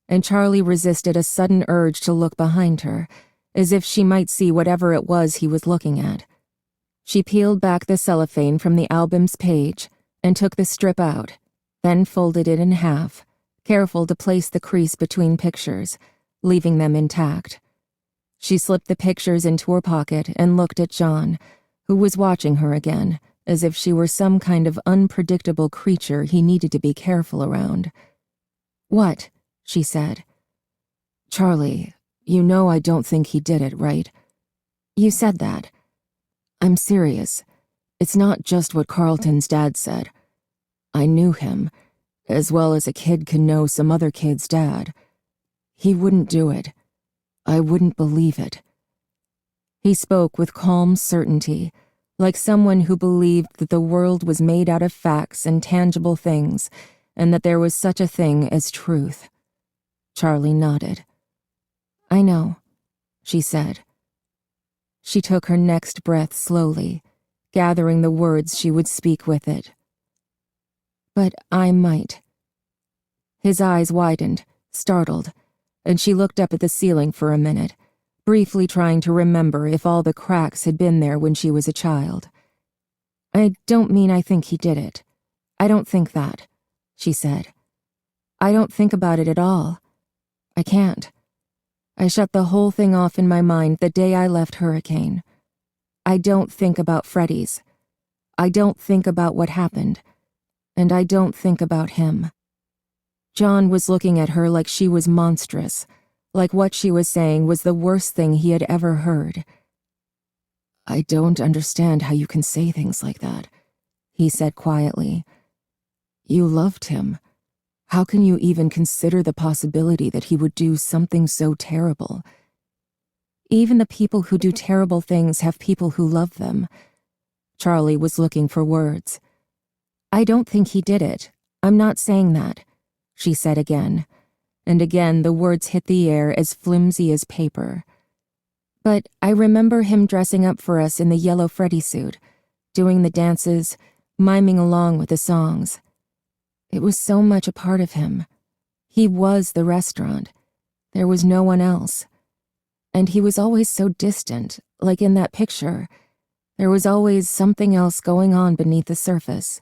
and Charlie resisted a sudden urge to look behind her, as if she might see whatever it was he was looking at. She peeled back the cellophane from the album's page and took the strip out, then folded it in half, careful to place the crease between pictures, leaving them intact. She slipped the pictures into her pocket and looked at John, who was watching her again, as if she were some kind of unpredictable creature he needed to be careful around. "What?" she said. "Charlie, you know I don't think he did it, right?" "You said that." "I'm serious. It's not just what Carlton's dad said. I knew him, as well as a kid can know some other kid's dad. He wouldn't do it. I wouldn't believe it." He spoke with calm certainty, like someone who believed that the world was made out of facts and tangible things, and that there was such a thing as truth. Charlie nodded. "I know," she said. She took her next breath slowly, gathering the words she would speak with it. "But I might." His eyes widened, startled, and she looked up at the ceiling for a minute, briefly trying to remember if all the cracks had been there when she was a child. "I don't mean I think he did it. I don't think that," she said. "I don't think about it at all. I can't. I shut the whole thing off in my mind the day I left Hurricane. I don't think about Freddie's. I don't think about what happened. And I don't think about him." John was looking at her like she was monstrous, like what she was saying was the worst thing he had ever heard. "I don't understand how you can say things like that," he said quietly. "You loved him. How can you even consider the possibility that he would do something so terrible?" "Even the people who do terrible things have people who love them." Charlie was looking for words. "I don't think he did it. I'm not saying that," she said again, and again the words hit the air as flimsy as paper. "But I remember him dressing up for us in the yellow Freddy suit, doing the dances, miming along with the songs. It was so much a part of him. He was the restaurant. There was no one else. And he was always so distant, like in that picture. There was always something else going on beneath the surface.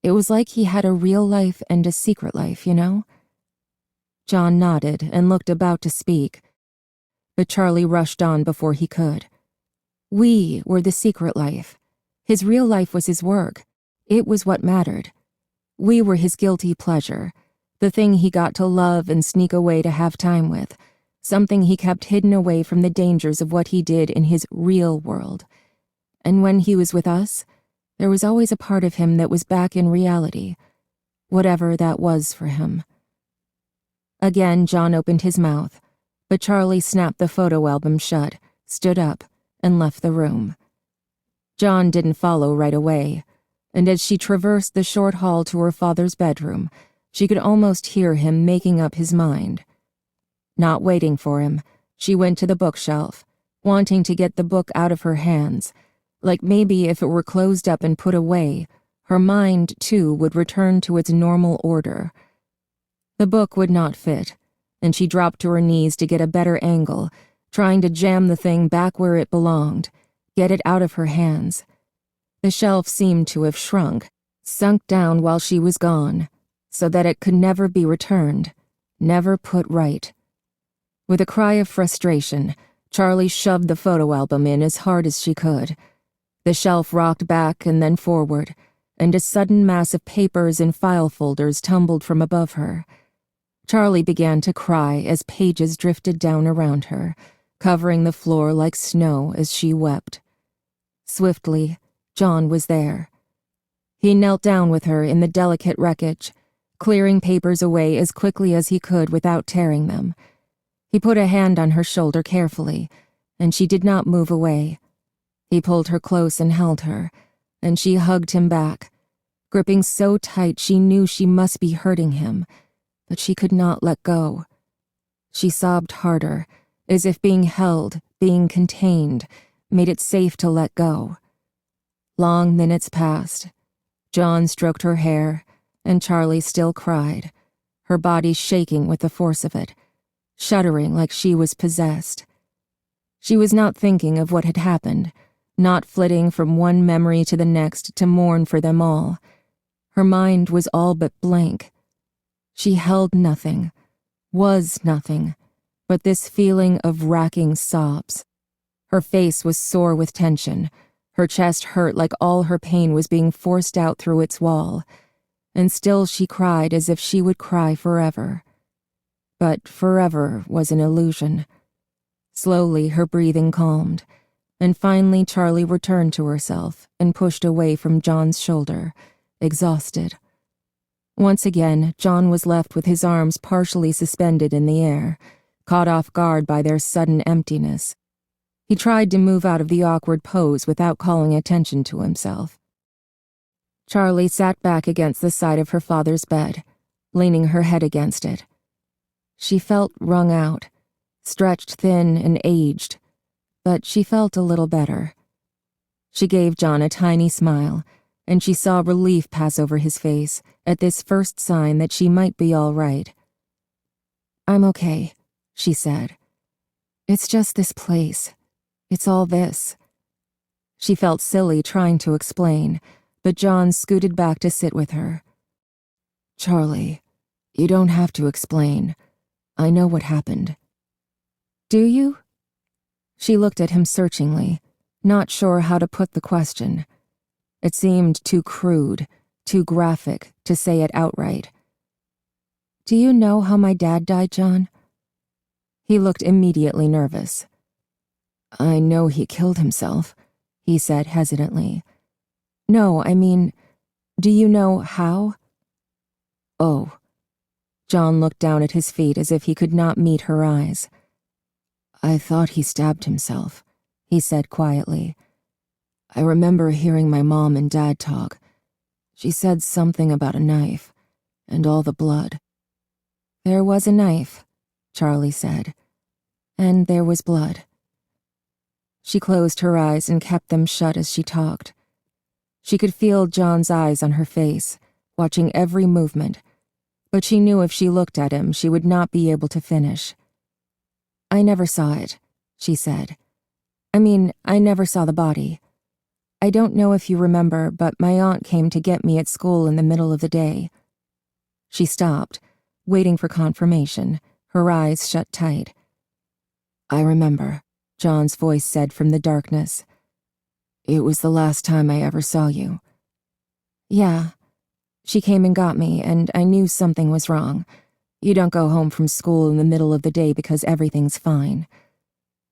It was like he had a real life and a secret life, you know?" John nodded and looked about to speak, but Charlie rushed on before he could. "We were the secret life. His real life was his work. It was what mattered. We were his guilty pleasure, the thing he got to love and sneak away to have time with, something he kept hidden away from the dangers of what he did in his real world. And when he was with us, there was always a part of him that was back in reality, whatever that was for him." Again, John opened his mouth, but Charlie snapped the photo album shut, stood up, and left the room. John didn't follow right away, and as she traversed the short hall to her father's bedroom, she could almost hear him making up his mind. Not waiting for him, she went to the bookshelf, wanting to get the book out of her hands, like maybe if it were closed up and put away, her mind, too, would return to its normal order. The book would not fit, and she dropped to her knees to get a better angle, trying to jam the thing back where it belonged, get it out of her hands. The shelf seemed to have shrunk, sunk down while she was gone, so that it could never be returned, never put right. With a cry of frustration, Charlie shoved the photo album in as hard as she could. The shelf rocked back and then forward, and a sudden mass of papers and file folders tumbled from above her. Charlie began to cry as pages drifted down around her, covering the floor like snow as she wept. Swiftly, John was there. He knelt down with her in the delicate wreckage, clearing papers away as quickly as he could without tearing them. He put a hand on her shoulder carefully, and she did not move away. He pulled her close and held her, and she hugged him back, gripping so tight she knew she must be hurting him, but she could not let go. She sobbed harder, as if being held, being contained, made it safe to let go. Long minutes passed. John stroked her hair, and Charlie still cried, her body shaking with the force of it, shuddering like she was possessed. She was not thinking of what had happened, not flitting from one memory to the next to mourn for them all. Her mind was all but blank. She held nothing, was nothing, but this feeling of racking sobs. Her face was sore with tension. Her chest hurt like all her pain was being forced out through its wall, and still she cried as if she would cry forever. But forever was an illusion. Slowly her breathing calmed, and finally Charlie returned to herself and pushed away from John's shoulder, exhausted. Once again, John was left with his arms partially suspended in the air, caught off guard by their sudden emptiness. He tried to move out of the awkward pose without calling attention to himself. Charlie sat back against the side of her father's bed, leaning her head against it. She felt wrung out, stretched thin and aged, but she felt a little better. She gave John a tiny smile, and she saw relief pass over his face at this first sign that she might be all right. "I'm okay," she said. "It's just this place. It's all this." She felt silly trying to explain, but John scooted back to sit with her. "Charlie, you don't have to explain. I know what happened." "Do you?" She looked at him searchingly, not sure how to put the question. It seemed too crude, too graphic to say it outright. "Do you know how my dad died, John?" He looked immediately nervous. "I know he killed himself," he said hesitantly. "No, I mean, do you know how?" "Oh." John looked down at his feet as if he could not meet her eyes. "I thought he stabbed himself," he said quietly. "I remember hearing my mom and dad talk. She said something about a knife, and all the blood." "There was a knife," Charlie said, "and there was blood." She closed her eyes and kept them shut as she talked. She could feel John's eyes on her face, watching every movement, but she knew if she looked at him, she would not be able to finish. "I never saw it," she said. "I mean, I never saw the body. I don't know if you remember, but my aunt came to get me at school in the middle of the day." She stopped, waiting for confirmation, her eyes shut tight. "I remember," John's voice said from the darkness. "It was the last time I ever saw you." "Yeah. She came and got me, and I knew something was wrong. You don't go home from school in the middle of the day because everything's fine."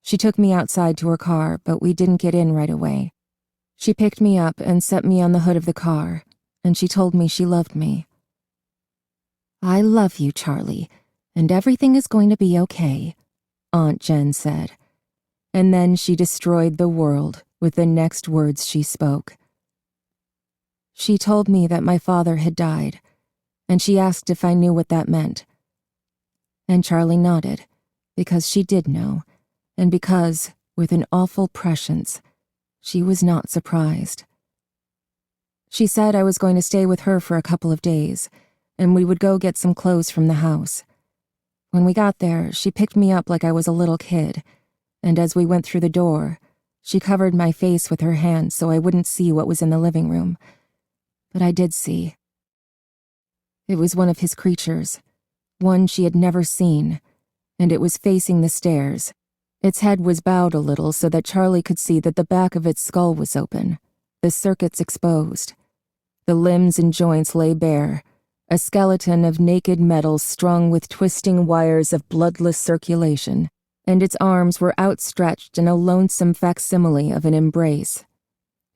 She took me outside to her car, but we didn't get in right away. She picked me up and set me on the hood of the car, and she told me she loved me. "I love you, Charlie, and everything is going to be okay," Aunt Jen said. And then she destroyed the world with the next words she spoke. She told me that my father had died, and she asked if I knew what that meant. And Charlie nodded, because she did know, and because, with an awful prescience, she was not surprised. She said I was going to stay with her for a couple of days, and we would go get some clothes from the house. When we got there, she picked me up like I was a little kid, and as we went through the door, she covered my face with her hand so I wouldn't see what was in the living room. But I did see. It was one of his creatures, one she had never seen, and it was facing the stairs. Its head was bowed a little so that Charlie could see that the back of its skull was open, the circuits exposed. The limbs and joints lay bare, a skeleton of naked metal strung with twisting wires of bloodless circulation, and its arms were outstretched in a lonesome facsimile of an embrace.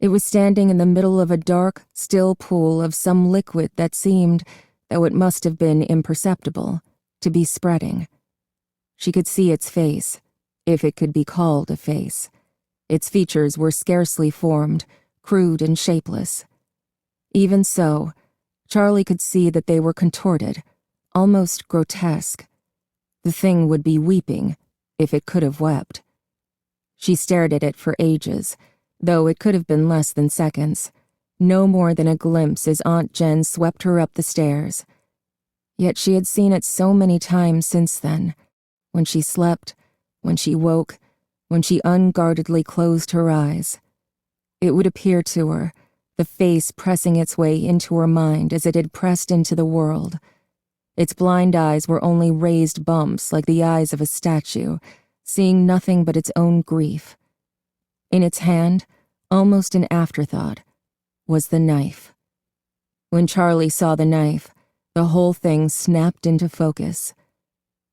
It was standing in the middle of a dark, still pool of some liquid that seemed, though it must have been imperceptible, to be spreading. She could see its face, if it could be called a face. Its features were scarcely formed, crude and shapeless. Even so, Charlie could see that they were contorted, almost grotesque. The thing would be weeping, if it could have wept. She stared at it for ages, though it could have been less than seconds, no more than a glimpse as Aunt Jen swept her up the stairs. Yet she had seen it so many times since then, when she slept, when she woke, when she unguardedly closed her eyes. It would appear to her, the face pressing its way into her mind as it had pressed into the world. Its blind eyes were only raised bumps like the eyes of a statue, seeing nothing but its own grief. In its hand, almost an afterthought, was the knife. When Charlie saw the knife, the whole thing snapped into focus.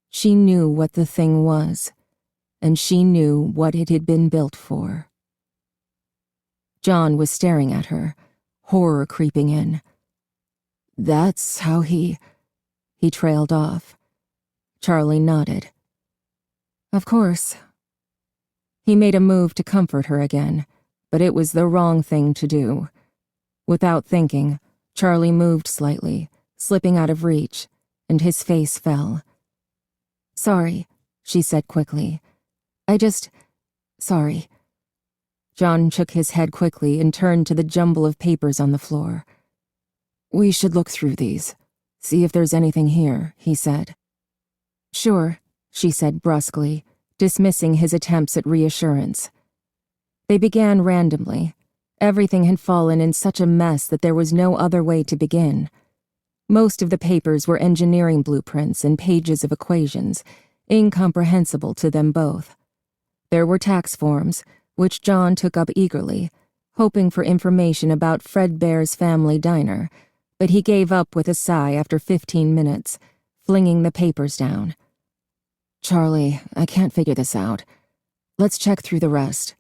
She knew what the thing was, and she knew what it had been built for. John was staring at her, horror creeping in. "That's how he trailed off. Charlie nodded. Of course. He made a move to comfort her again, but it was the wrong thing to do. Without thinking, Charlie moved slightly, slipping out of reach, and his face fell. Sorry, she said quickly. Sorry. John shook his head quickly and turned to the jumble of papers on the floor. We should look through these. See if there's anything here, he said. Sure, she said brusquely, dismissing his attempts at reassurance. They began randomly. Everything had fallen in such a mess that there was no other way to begin. Most of the papers were engineering blueprints and pages of equations, incomprehensible to them both. There were tax forms, which John took up eagerly, hoping for information about Fred Bear's family diner, but he gave up with a sigh after 15 minutes, flinging the papers down. Charlie, I can't figure this out. Let's check through the rest,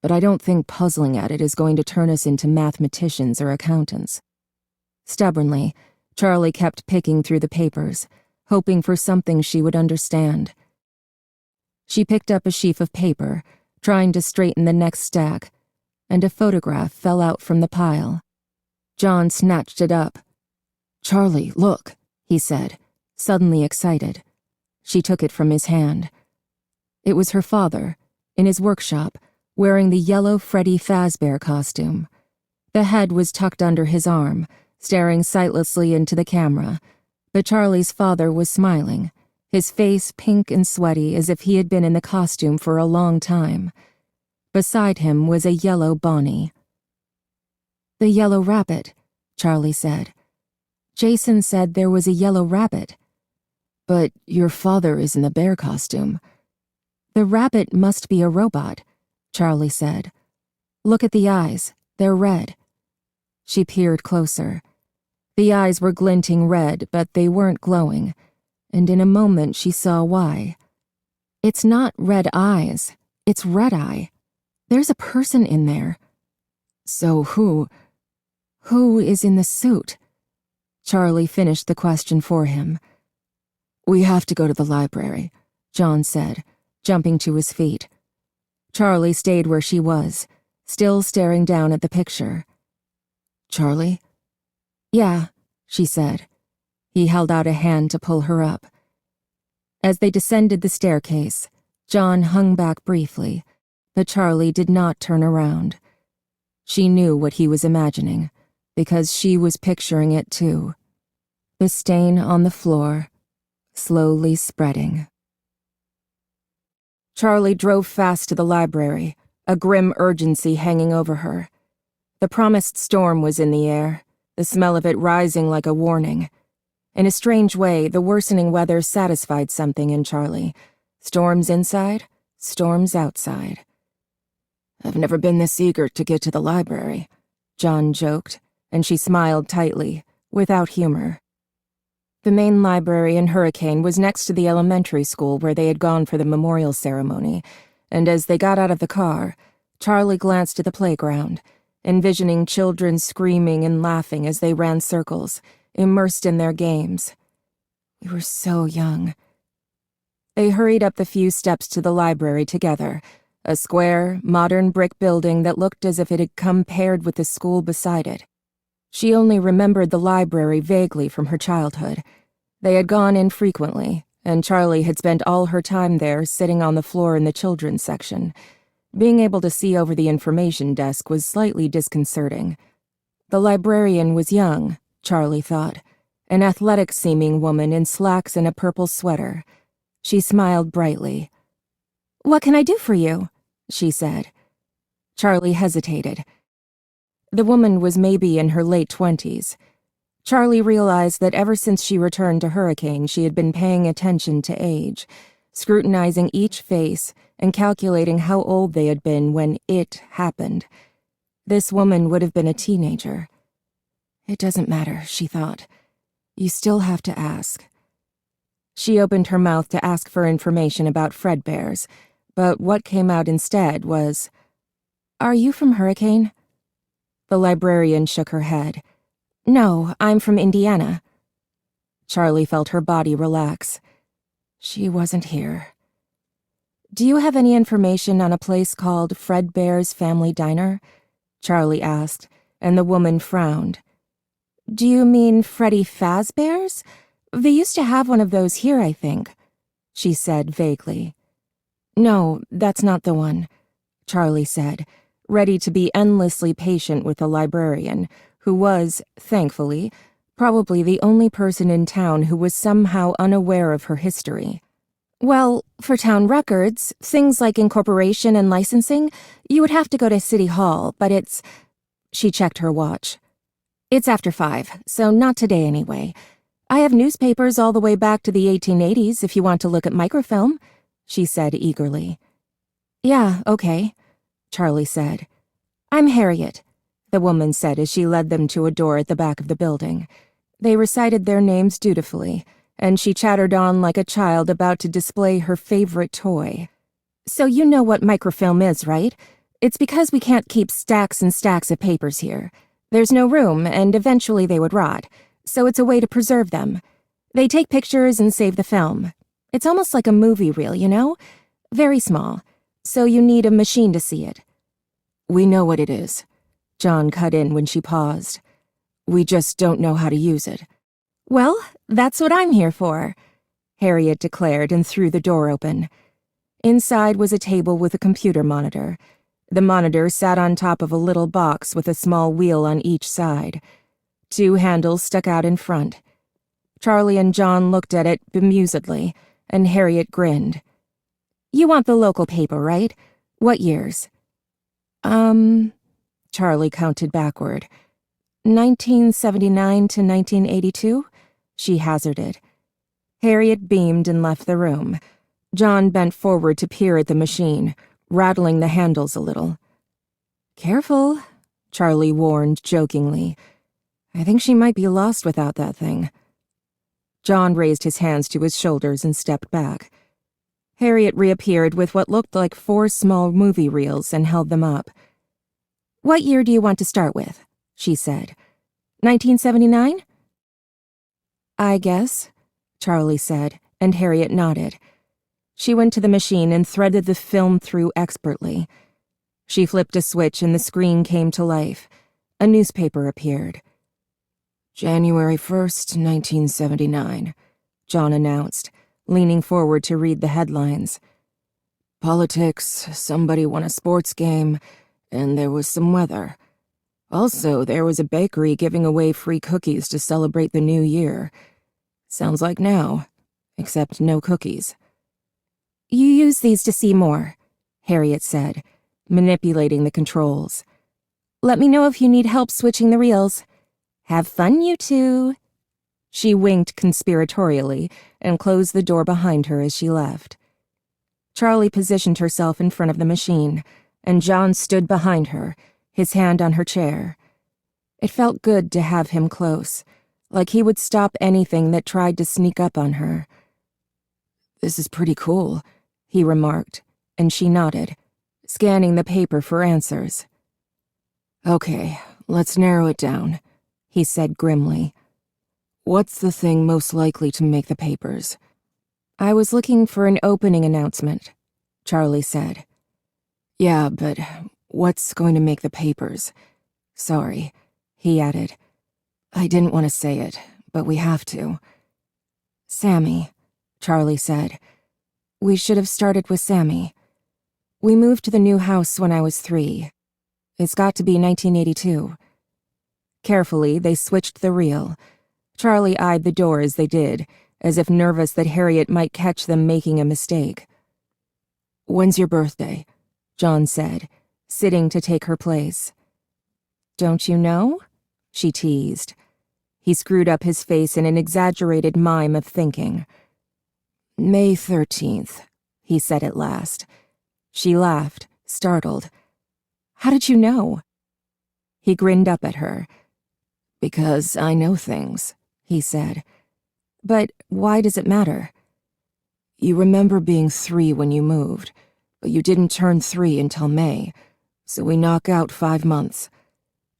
but I don't think puzzling at it is going to turn us into mathematicians or accountants. Stubbornly, Charlie kept picking through the papers, hoping for something she would understand. She picked up a sheaf of paper, trying to straighten the next stack, and a photograph fell out from the pile. John snatched it up. Charlie, look, he said, suddenly excited. She took it from his hand. It was her father, in his workshop, wearing the yellow Freddy Fazbear costume. The head was tucked under his arm, staring sightlessly into the camera, but Charlie's father was smiling, his face pink and sweaty as if he had been in the costume for a long time. Beside him was a yellow Bonnie. The yellow rabbit, Charlie said. Jason said there was a yellow rabbit. But your father is in the bear costume. The rabbit must be a robot, Charlie said. Look at the eyes, they're red. She peered closer. The eyes were glinting red, but they weren't glowing, and in a moment she saw why. It's not red eyes, it's red eye. There's a person in there. So who is in the suit? Charlie finished the question for him. We have to go to the library, John said, jumping to his feet. Charlie stayed where she was, still staring down at the picture. Charlie? Yeah, she said. He held out a hand to pull her up. As they descended the staircase, John hung back briefly, but Charlie did not turn around. She knew what he was imagining, because she was picturing it too. The stain on the floor, slowly spreading. Charlie drove fast to the library, a grim urgency hanging over her. The promised storm was in the air, the smell of it rising like a warning. In a strange way, the worsening weather satisfied something in Charlie. Storms inside, storms outside. I've never been this eager to get to the library, John joked, and she smiled tightly, without humor. The main library in Hurricane was next to the elementary school where they had gone for the memorial ceremony, and as they got out of the car, Charlie glanced at the playground, envisioning children screaming and laughing as they ran circles, immersed in their games. We were so young. They hurried up the few steps to the library together, a square, modern brick building that looked as if it had come paired with the school beside it. She only remembered the library vaguely from her childhood. They had gone in frequently, and Charlie had spent all her time there sitting on the floor in the children's section. Being able to see over the information desk was slightly disconcerting. The librarian was young, Charlie thought, an athletic-seeming woman in slacks and a purple sweater. She smiled brightly. "What can I do for you?" she said. Charlie hesitated. The woman was maybe in her late 20s. Charlie realized that ever since she returned to Hurricane, she had been paying attention to age, scrutinizing each face and calculating how old they had been when it happened. This woman would have been a teenager. It doesn't matter, she thought. You still have to ask. She opened her mouth to ask for information about Fredbear's, but what came out instead was, "Are you from Hurricane?" The librarian shook her head. "No, I'm from Indiana." Charlie felt her body relax. She wasn't here. Do you have any information on a place called Fredbear's Family Diner? Charlie asked, and the woman frowned. Do you mean Freddy Fazbear's? They used to have one of those here, I think, she said vaguely. No, that's not the one, Charlie said, ready to be endlessly patient with the librarian, who was, thankfully, probably the only person in town who was somehow unaware of her history. Well, for town records, things like incorporation and licensing, you would have to go to City Hall, but it's... She checked her watch. It's after 5, so not today anyway. I have newspapers all the way back to the 1880s if you want to look at microfilm, she said eagerly. Yeah, okay, Charlie said. I'm Harriet, the woman said as she led them to a door at the back of the building. They recited their names dutifully, and she chattered on like a child about to display her favorite toy. So you know what microfilm is, right? It's because we can't keep stacks and stacks of papers here. There's no room, and eventually they would rot, so it's a way to preserve them. They take pictures and save the film. It's almost like a movie reel, you know? Very small, so you need a machine to see it. We know what it is, John cut in when she paused. We just don't know how to use it. Well, that's what I'm here for, Harriet declared and threw the door open. Inside was a table with a computer monitor. The monitor sat on top of a little box with a small wheel on each side. 2 handles stuck out in front. Charlie and John looked at it bemusedly, and Harriet grinned. You want the local paper, right? What years? Charlie counted backward. 1979 to 1982? She hazarded. Harriet beamed and left the room. John bent forward to peer at the machine, rattling the handles a little. Careful, Charlie warned jokingly. I think she might be lost without that thing. John raised his hands to his shoulders and stepped back. Harriet reappeared with what looked like 4 small movie reels and held them up. What year do you want to start with? She said. 1979? I guess, Charlie said, and Harriet nodded. She went to the machine and threaded the film through expertly. She flipped a switch and the screen came to life. A newspaper appeared. January 1st, 1979, John announced, leaning forward to read the headlines. Politics, somebody won a sports game, and there was some weather. Also, there was a bakery giving away free cookies to celebrate the new year. Sounds like now, except no cookies. You use these to see more, Harriet said, manipulating the controls. Let me know if you need help switching the reels. Have fun, you two. She winked conspiratorially and closed the door behind her as she left. Charlie positioned herself in front of the machine, and John stood behind her, his hand on her chair. It felt good to have him close, like he would stop anything that tried to sneak up on her. This is pretty cool, he remarked, and she nodded, scanning the paper for answers. Okay, let's narrow it down, he said grimly. What's the thing most likely to make the papers? I was looking for an opening announcement, Charlie said. Yeah, but what's going to make the papers? Sorry, he added. I didn't want to say it, but we have to. Sammy, Charlie said. We should have started with Sammy. We moved to the new house when I was 3. It's got to be 1982. Carefully, they switched the reel. Charlie eyed the door as they did, as if nervous that Harriet might catch them making a mistake. When's your birthday? John said, sitting to take her place. Don't you know? She teased. He screwed up his face in an exaggerated mime of thinking. May 13th, he said at last. She laughed, startled. How did you know? He grinned up at her. Because I know things, he said. But why does it matter? You remember being 3 when you moved, but you didn't turn 3 until May, so we knock out 5 months.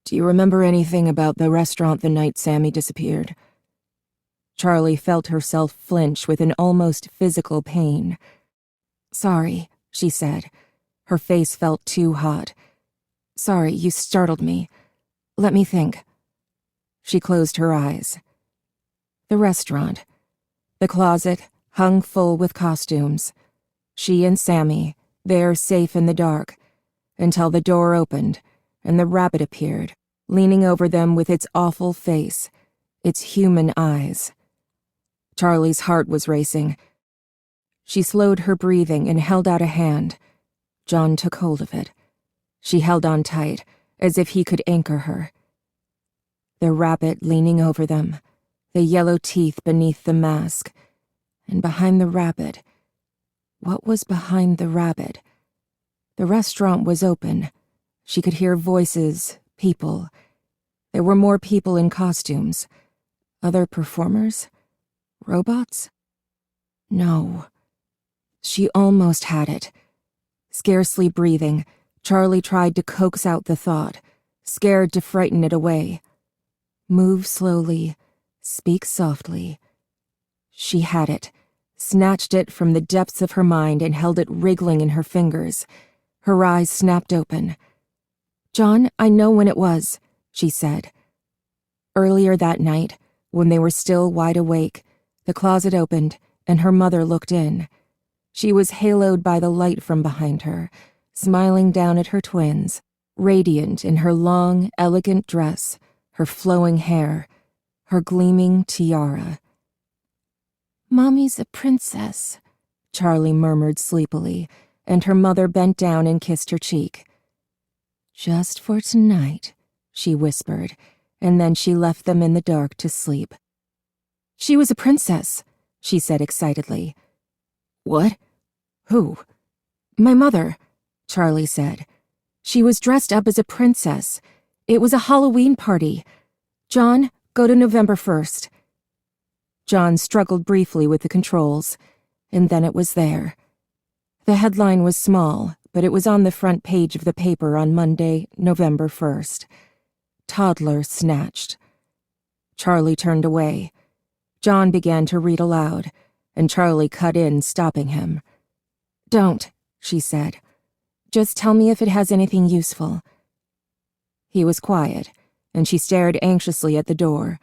Do you remember anything about the restaurant the night Sammy disappeared? Charlie felt herself flinch with an almost physical pain. Sorry, she said. Her face felt too hot. "Sorry, you startled me. Let me think." She closed her eyes. The restaurant. The closet, hung full with costumes. She and Sammy, there safe in the dark, until the door opened and the rabbit appeared, leaning over them with its awful face, its human eyes. Charlie's heart was racing. She slowed her breathing and held out a hand. John took hold of it. She held on tight, as if he could anchor her. The rabbit leaning over them, the yellow teeth beneath the mask, and behind the rabbit. What was behind the rabbit? The restaurant was open. She could hear voices, people. There were more people in costumes. Other performers? Robots? No. She almost had it. Scarcely breathing, Charlie tried to coax out the thought, scared to frighten it away. Move slowly, speak softly. She had it, snatched it from the depths of her mind and held it wriggling in her fingers. Her eyes snapped open. "John, I know when it was," she said. Earlier that night, when they were still wide awake, the closet opened and her mother looked in. She was haloed by the light from behind her, smiling down at her twins, radiant in her long, elegant dress, her flowing hair, her gleaming tiara. "Mommy's a princess," Charlie murmured sleepily, and her mother bent down and kissed her cheek. "Just for tonight," she whispered, and then she left them in the dark to sleep. "She was a princess," she said excitedly. "What? Who?" "My mother," Charlie said. "She was dressed up as a princess. It was a Halloween party. John, go to November 1st. John struggled briefly with the controls, and then it was there. The headline was small, but it was on the front page of the paper on Monday, November 1st. Toddler snatched. Charlie turned away. John began to read aloud, and Charlie cut in, stopping him. "Don't," she said. "Just tell me if it has anything useful." He was quiet, and she stared anxiously at the door,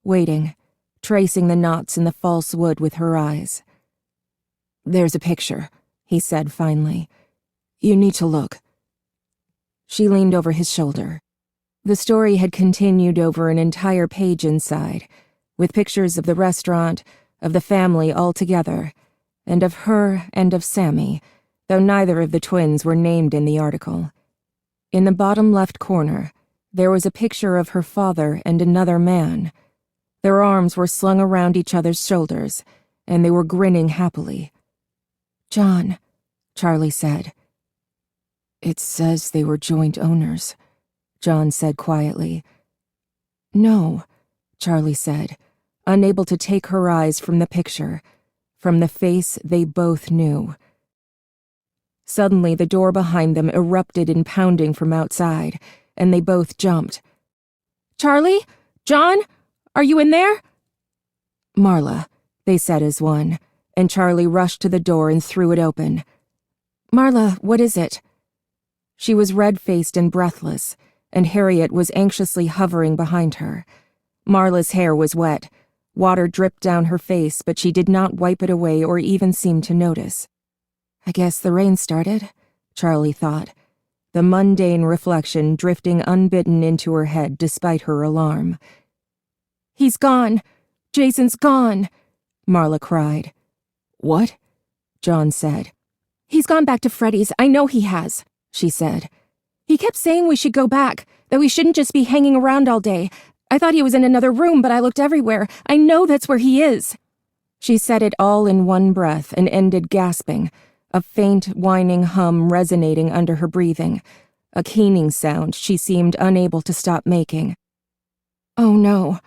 waiting, tracing the knots in the false wood with her eyes. "There's a picture," he said finally. "You need to look." She leaned over his shoulder. The story had continued over an entire page inside, with pictures of the restaurant, of the family all together, and of her and of Sammy, though neither of the twins were named in the article. In the bottom left corner, there was a picture of her father and another man. Their arms were slung around each other's shoulders, and they were grinning happily. "John," Charlie said. "It says they were joint owners," John said quietly. "No," Charlie said, unable to take her eyes from the picture, from the face they both knew. Suddenly, the door behind them erupted in pounding from outside, and they both jumped. "Charlie? John? Are you in there?" "Marla," they said as one, and Charlie rushed to the door and threw it open. "Marla, what is it?" She was red-faced and breathless, and Harriet was anxiously hovering behind her. Marla's hair was wet. Water dripped down her face, but she did not wipe it away or even seem to notice. "I guess the rain started," Charlie thought, the mundane reflection drifting unbidden into her head despite her alarm. "He's gone! Jason's gone!" Marla cried. "What?" John said. "He's gone back to Freddy's. I know he has," she said. "He kept saying we should go back, that we shouldn't just be hanging around all day. I thought he was in another room, but I looked everywhere. I know that's where he is." She said it all in one breath and ended gasping, a faint, whining hum resonating under her breathing, a keening sound she seemed unable to stop making. "Oh no,"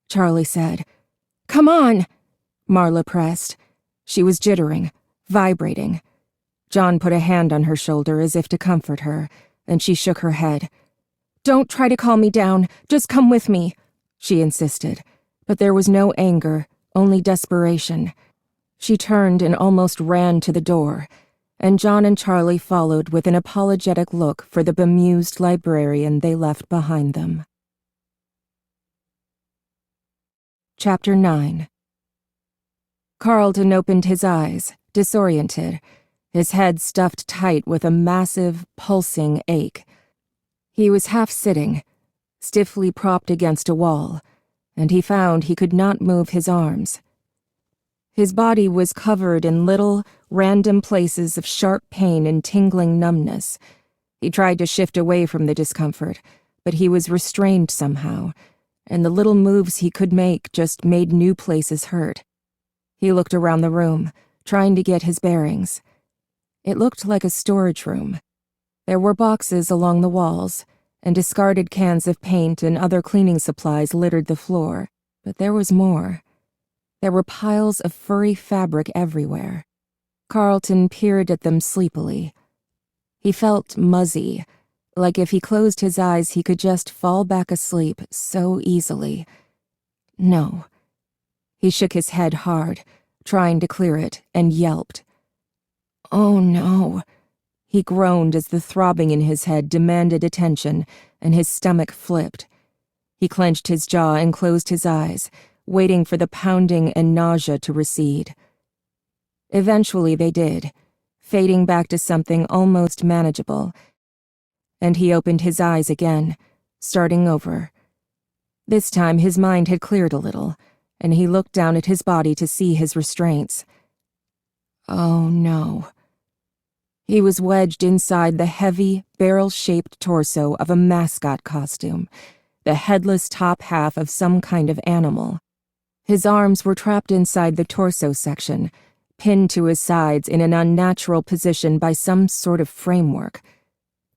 Charlie said. "Come on," Marla pressed. She was jittering, vibrating. John put a hand on her shoulder as if to comfort her, and she shook her head. "Don't try to calm me down. Just come with me," she insisted, but there was no anger, only desperation. She turned and almost ran to the door. and John and Charlie followed with an apologetic look for the bemused librarian they left behind them. Chapter 9. Carlton opened his eyes, disoriented, his head stuffed tight with a massive, pulsing ache. He was half-sitting, stiffly propped against a wall, and he found he could not move his arms. His body was covered in little, random places of sharp pain and tingling numbness. He tried to shift away from the discomfort, but he was restrained somehow, and the little moves he could make just made new places hurt. He looked around the room, trying to get his bearings. It looked like a storage room. There were boxes along the walls, and discarded cans of paint and other cleaning supplies littered the floor, but there was more. There were piles of furry fabric everywhere. Carlton peered at them sleepily. He felt muzzy, like if he closed his eyes he could just fall back asleep so easily. No. He shook his head hard, trying to clear it, and yelped. "Oh no." He groaned as the throbbing in his head demanded attention, and his stomach flipped. He clenched his jaw and closed his eyes, waiting for the pounding and nausea to recede. Eventually they did, fading back to something almost manageable, and he opened his eyes again, starting over. This time his mind had cleared a little, and he looked down at his body to see his restraints. Oh no. He was wedged inside the heavy, barrel-shaped torso of a mascot costume, the headless top half of some kind of animal. His arms were trapped inside the torso section, pinned to his sides in an unnatural position by some sort of framework.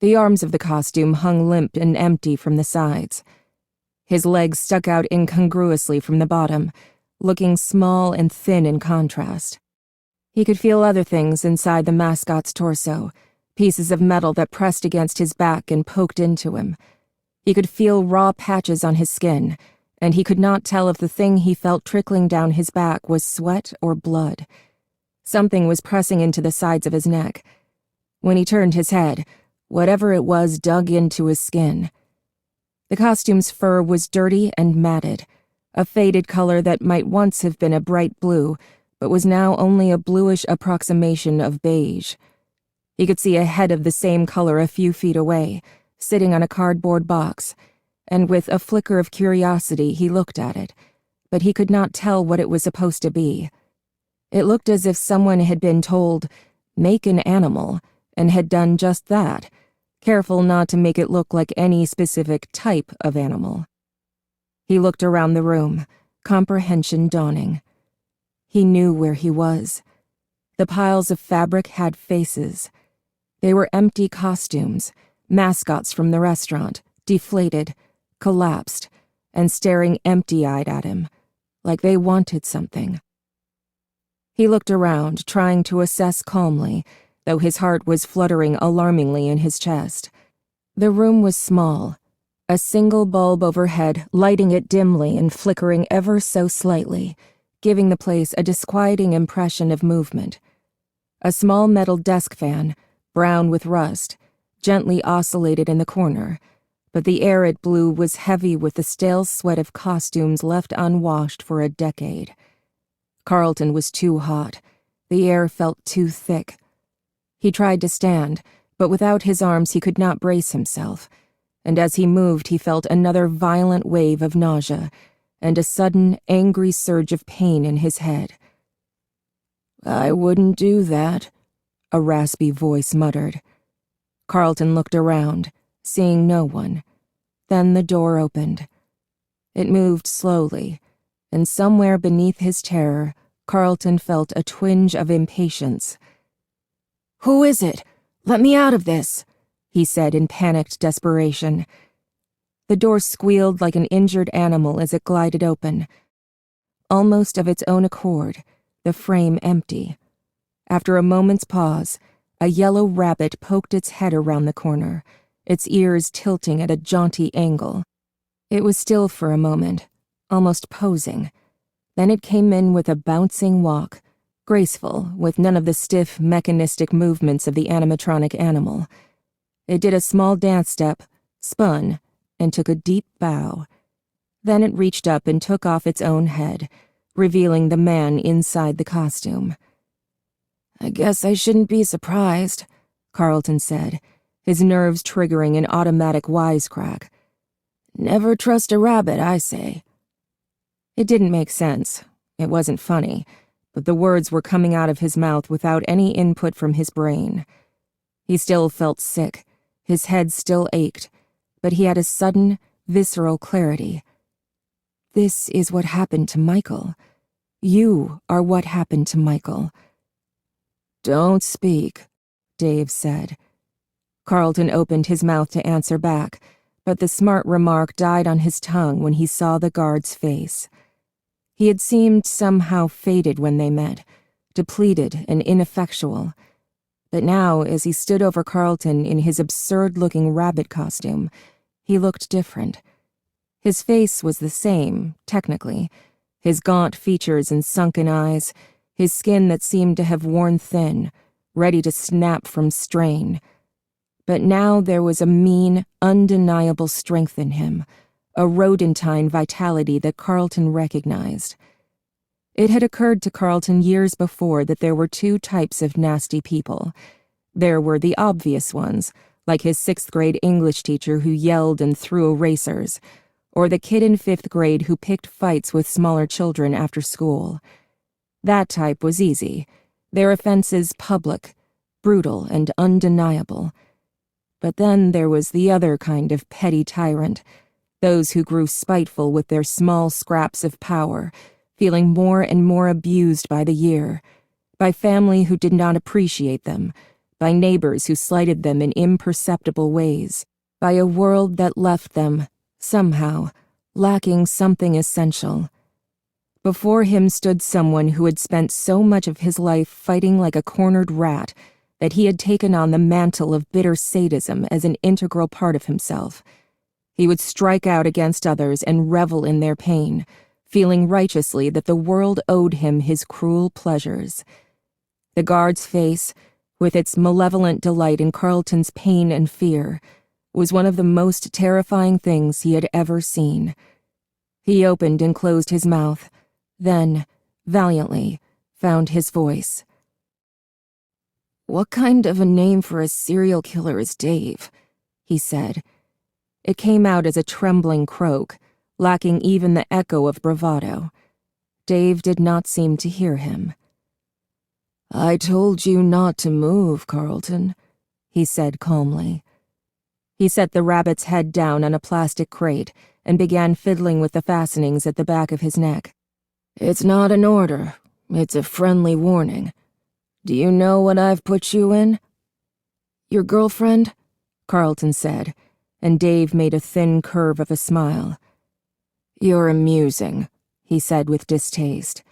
The arms of the costume hung limp and empty from the sides. His legs stuck out incongruously from the bottom, looking small and thin in contrast. He could feel other things inside the mascot's torso, pieces of metal that pressed against his back and poked into him. He could feel raw patches on his skin, and he could not tell if the thing he felt trickling down his back was sweat or blood. Something was pressing into the sides of his neck. When he turned his head, whatever it was dug into his skin. The costume's fur was dirty and matted, a faded color that might once have been a bright blue, but was now only a bluish approximation of beige. He could see a head of the same color a few feet away, sitting on a cardboard box, and with a flicker of curiosity he looked at it, but he could not tell what it was supposed to be. It looked as if someone had been told, "Make an animal," and had done just that, careful not to make it look like any specific type of animal. He looked around the room, comprehension dawning. He knew where he was. The piles of fabric had faces. They were empty costumes, mascots from the restaurant, deflated, collapsed, and staring empty-eyed at him, like they wanted something. He looked around, trying to assess calmly, though his heart was fluttering alarmingly in his chest. The room was small, a single bulb overhead lighting it dimly and flickering ever so slightly, giving the place a disquieting impression of movement. A small metal desk fan, brown with rust, gently oscillated in the corner, but the air it blew was heavy with the stale sweat of costumes left unwashed for a decade. Carlton was too hot. The air felt too thick. He tried to stand, but without his arms he could not brace himself, and as he moved he felt another violent wave of nausea, and a sudden, angry surge of pain in his head. "I wouldn't do that," a raspy voice muttered. Carlton looked around, seeing no one. Then the door opened. It moved slowly, and somewhere beneath his terror, Carlton felt a twinge of impatience. "Who is it? Let me out of this," he said in panicked desperation. The door squealed like an injured animal as it glided open. Almost of its own accord, the frame empty. After a moment's pause, a yellow rabbit poked its head around the corner, its ears tilting at a jaunty angle. It was still for a moment, almost posing. Then it came in with a bouncing walk, graceful, with none of the stiff, mechanistic movements of the animatronic animal. It did a small dance step, spun, and took a deep bow. Then it reached up and took off its own head, revealing the man inside the costume. "I guess I shouldn't be surprised," Carlton said, his nerves triggering an automatic wisecrack. "Never trust a rabbit, I say." It didn't make sense. It wasn't funny, but the words were coming out of his mouth without any input from his brain. He still felt sick, his head still ached, but he had a sudden, visceral clarity. This is what happened to Michael. You are what happened to Michael. "Don't speak," Dave said. Carlton opened his mouth to answer back, but the smart remark died on his tongue when he saw the guard's face. He had seemed somehow faded when they met, depleted and ineffectual. But now, as he stood over Carlton in his absurd-looking rabbit costume, he looked different. His face was the same, technically, his gaunt features and sunken eyes, his skin that seemed to have worn thin, ready to snap from strain. But now there was a mean, undeniable strength in him, a rodentine vitality that Carlton recognized. It had occurred to Carlton years before that there were two types of nasty people. There were the obvious ones, like his 6th-grade English teacher who yelled and threw erasers, or the kid in 5th grade who picked fights with smaller children after school. That type was easy, their offenses public, brutal and undeniable. But then there was the other kind of petty tyrant, those who grew spiteful with their small scraps of power, feeling more and more abused by the year, by family who did not appreciate them, by neighbors who slighted them in imperceptible ways, by a world that left them, somehow, lacking something essential. Before him stood someone who had spent so much of his life fighting like a cornered rat that he had taken on the mantle of bitter sadism as an integral part of himself. He would strike out against others and revel in their pain, feeling righteously that the world owed him his cruel pleasures. The guard's face, with its malevolent delight in Carlton's pain and fear, was one of the most terrifying things he had ever seen. He opened and closed his mouth, then, valiantly, found his voice. "What kind of a name for a serial killer is Dave?" he said. It came out as a trembling croak, lacking even the echo of bravado. Dave did not seem to hear him. "I told you not to move, Carlton," he said calmly. He set the rabbit's head down on a plastic crate and began fiddling with the fastenings at the back of his neck. "It's not an order. It's a friendly warning. Do you know what I've put you in?" "Your girlfriend?" Carlton said, and Dave made a thin curve of a smile. "You're amusing," he said with distaste.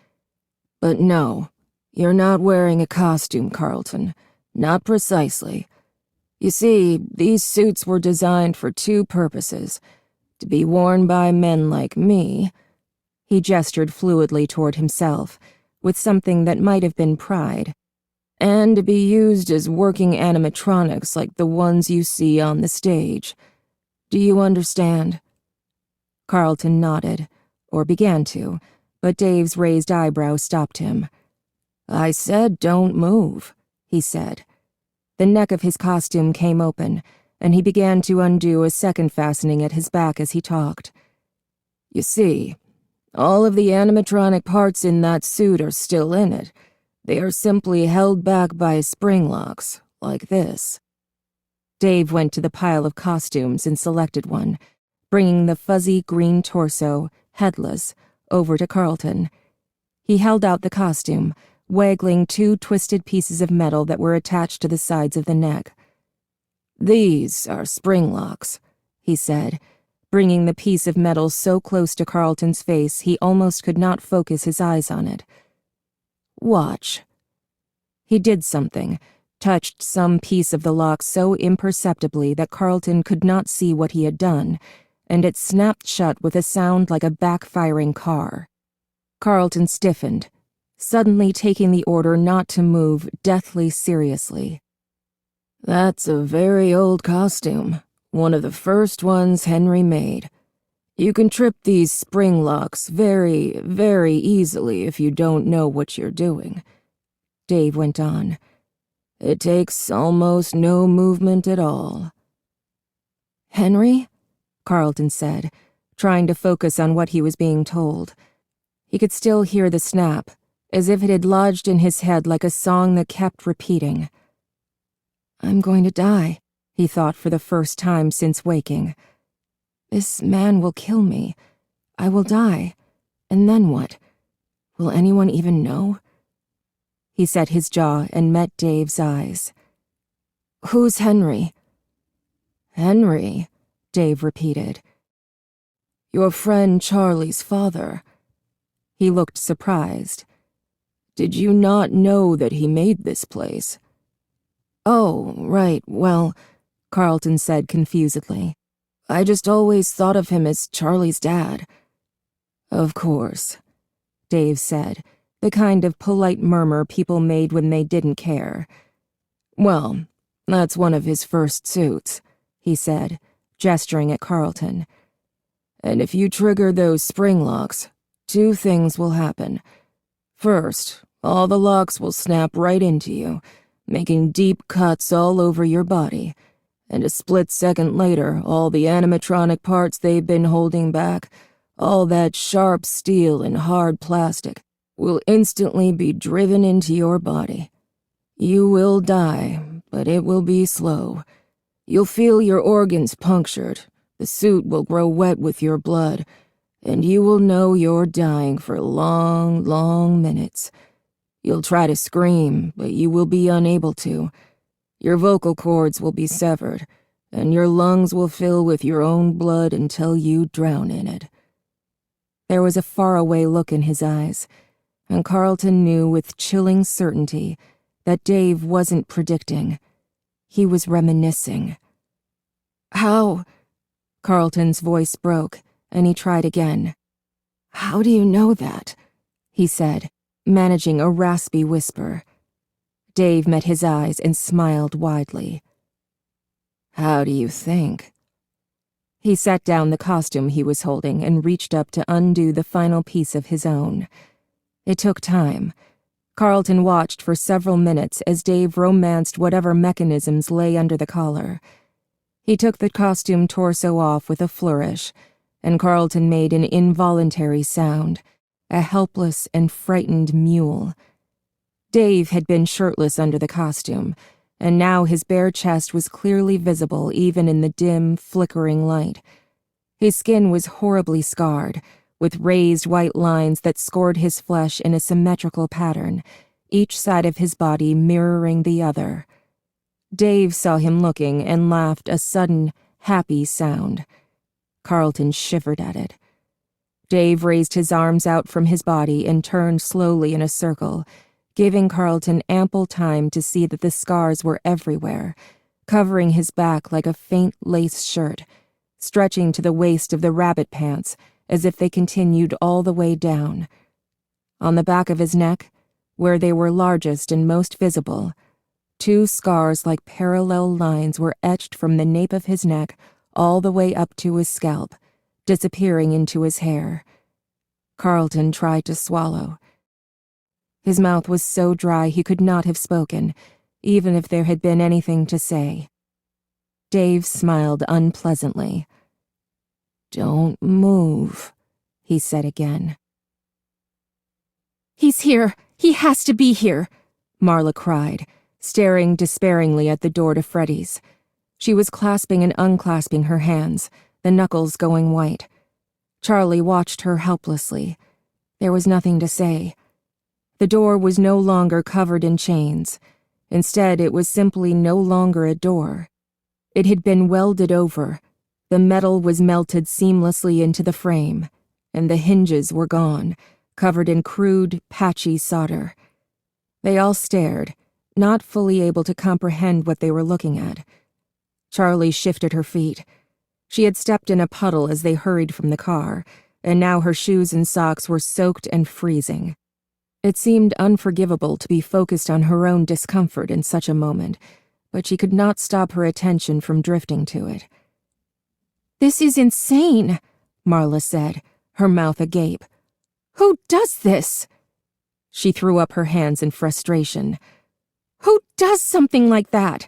"But no, you're not wearing a costume, Carlton. Not precisely. You see, these suits were designed for two purposes. To be worn by men like me." He gestured fluidly toward himself, with something that might have been pride. "And to be used as working animatronics like the ones you see on the stage. Do you understand?" Carlton nodded, or began to, but Dave's raised eyebrow stopped him. "I said don't move," he said. The neck of his costume came open, and he began to undo a second fastening at his back as he talked. "You see, all of the animatronic parts in that suit are still in it. They are simply held back by spring locks, like this." Dave went to the pile of costumes and selected one, bringing the fuzzy green torso, headless, over to Carlton. He held out the costume, waggling two twisted pieces of metal that were attached to the sides of the neck. "These are spring locks," he said, bringing the piece of metal so close to Carlton's face he almost could not focus his eyes on it. "Watch." He did something, touched some piece of the lock so imperceptibly that Carlton could not see what he had done, and it snapped shut with a sound like a backfiring car. Carlton stiffened, suddenly taking the order not to move deathly seriously. "That's a very old costume, one of the first ones Henry made. You can trip these spring locks very, very easily if you don't know what you're doing," Dave went on. "It takes almost no movement at all." "Henry?" Carlton said, trying to focus on what he was being told. He could still hear the snap, as if it had lodged in his head like a song that kept repeating. "I'm going to die," he thought for the first time since waking. "This man will kill me. I will die. And then what? Will anyone even know?" He set his jaw and met Dave's eyes. "Who's Henry?" "Henry," Dave repeated. "Your friend Charlie's father." He looked surprised. "Did you not know that he made this place?" "Oh, right, well," Carlton said confusedly. "I just always thought of him as Charlie's dad." "Of course," Dave said, the kind of polite murmur people made when they didn't care. "Well, that's one of his first suits," he said, gesturing at Carlton. "And if you trigger those spring locks, two things will happen. First, all the locks will snap right into you, making deep cuts all over your body, and a split second later, all the animatronic parts they've been holding back, all that sharp steel and hard plastic, will instantly be driven into your body. You will die, but it will be slow. You'll feel your organs punctured, the suit will grow wet with your blood, and you will know you're dying for long, long minutes. You'll try to scream, but you will be unable to. Your vocal cords will be severed, and your lungs will fill with your own blood until you drown in it." There was a faraway look in his eyes, and Carlton knew with chilling certainty that Dave wasn't predicting. He was reminiscing. "How?" Carlton's voice broke, and he tried again. "How do you know that?" he said, managing a raspy whisper. Dave met his eyes and smiled widely. "How do you think?" He set down the costume he was holding and reached up to undo the final piece of his own. It took time. Carlton watched for several minutes as Dave romanced whatever mechanisms lay under the collar. He took the costume torso off with a flourish, and Carlton made an involuntary sound, a helpless and frightened mewl. Dave had been shirtless under the costume, and now his bare chest was clearly visible even in the dim, flickering light. His skin was horribly scarred, with raised white lines that scored his flesh in a symmetrical pattern, each side of his body mirroring the other. Dave saw him looking and laughed a sudden, happy sound. Carlton shivered at it. Dave raised his arms out from his body and turned slowly in a circle, giving Carlton ample time to see that the scars were everywhere, covering his back like a faint lace shirt, stretching to the waist of the rabbit pants as if they continued all the way down. On the back of his neck, where they were largest and most visible, two scars like parallel lines were etched from the nape of his neck all the way up to his scalp, disappearing into his hair. Carlton tried to swallow. His mouth was so dry he could not have spoken, even if there had been anything to say. Dave smiled unpleasantly. "Don't move," he said again. "He's here! He has to be here!" Marla cried, staring despairingly at the door to Freddy's. She was clasping and unclasping her hands, the knuckles going white. Charlie watched her helplessly. There was nothing to say. The door was no longer covered in chains. Instead, it was simply no longer a door. It had been welded over. The metal was melted seamlessly into the frame, and the hinges were gone, covered in crude, patchy solder. They all stared, not fully able to comprehend what they were looking at. Charlie shifted her feet. She had stepped in a puddle as they hurried from the car, and now her shoes and socks were soaked and freezing. It seemed unforgivable to be focused on her own discomfort in such a moment, but she could not stop her attention from drifting to it. "This is insane," Marla said, her mouth agape. "Who does this?" She threw up her hands in frustration. "Who does something like that?"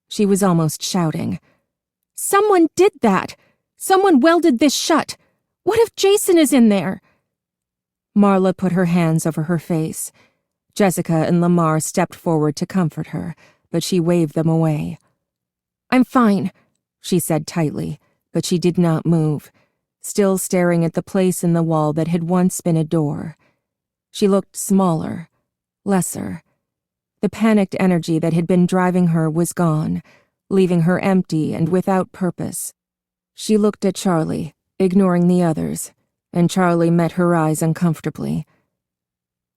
She was almost shouting. "Someone did that! Someone welded this shut! What if Jason is in there?" Marla put her hands over her face. Jessica and Lamar stepped forward to comfort her, but she waved them away. "I'm fine," she said tightly, but she did not move, still staring at the place in the wall that had once been a door. She looked smaller, lesser. The panicked energy that had been driving her was gone, leaving her empty and without purpose. She looked at Charlie, ignoring the others, and Charlie met her eyes uncomfortably.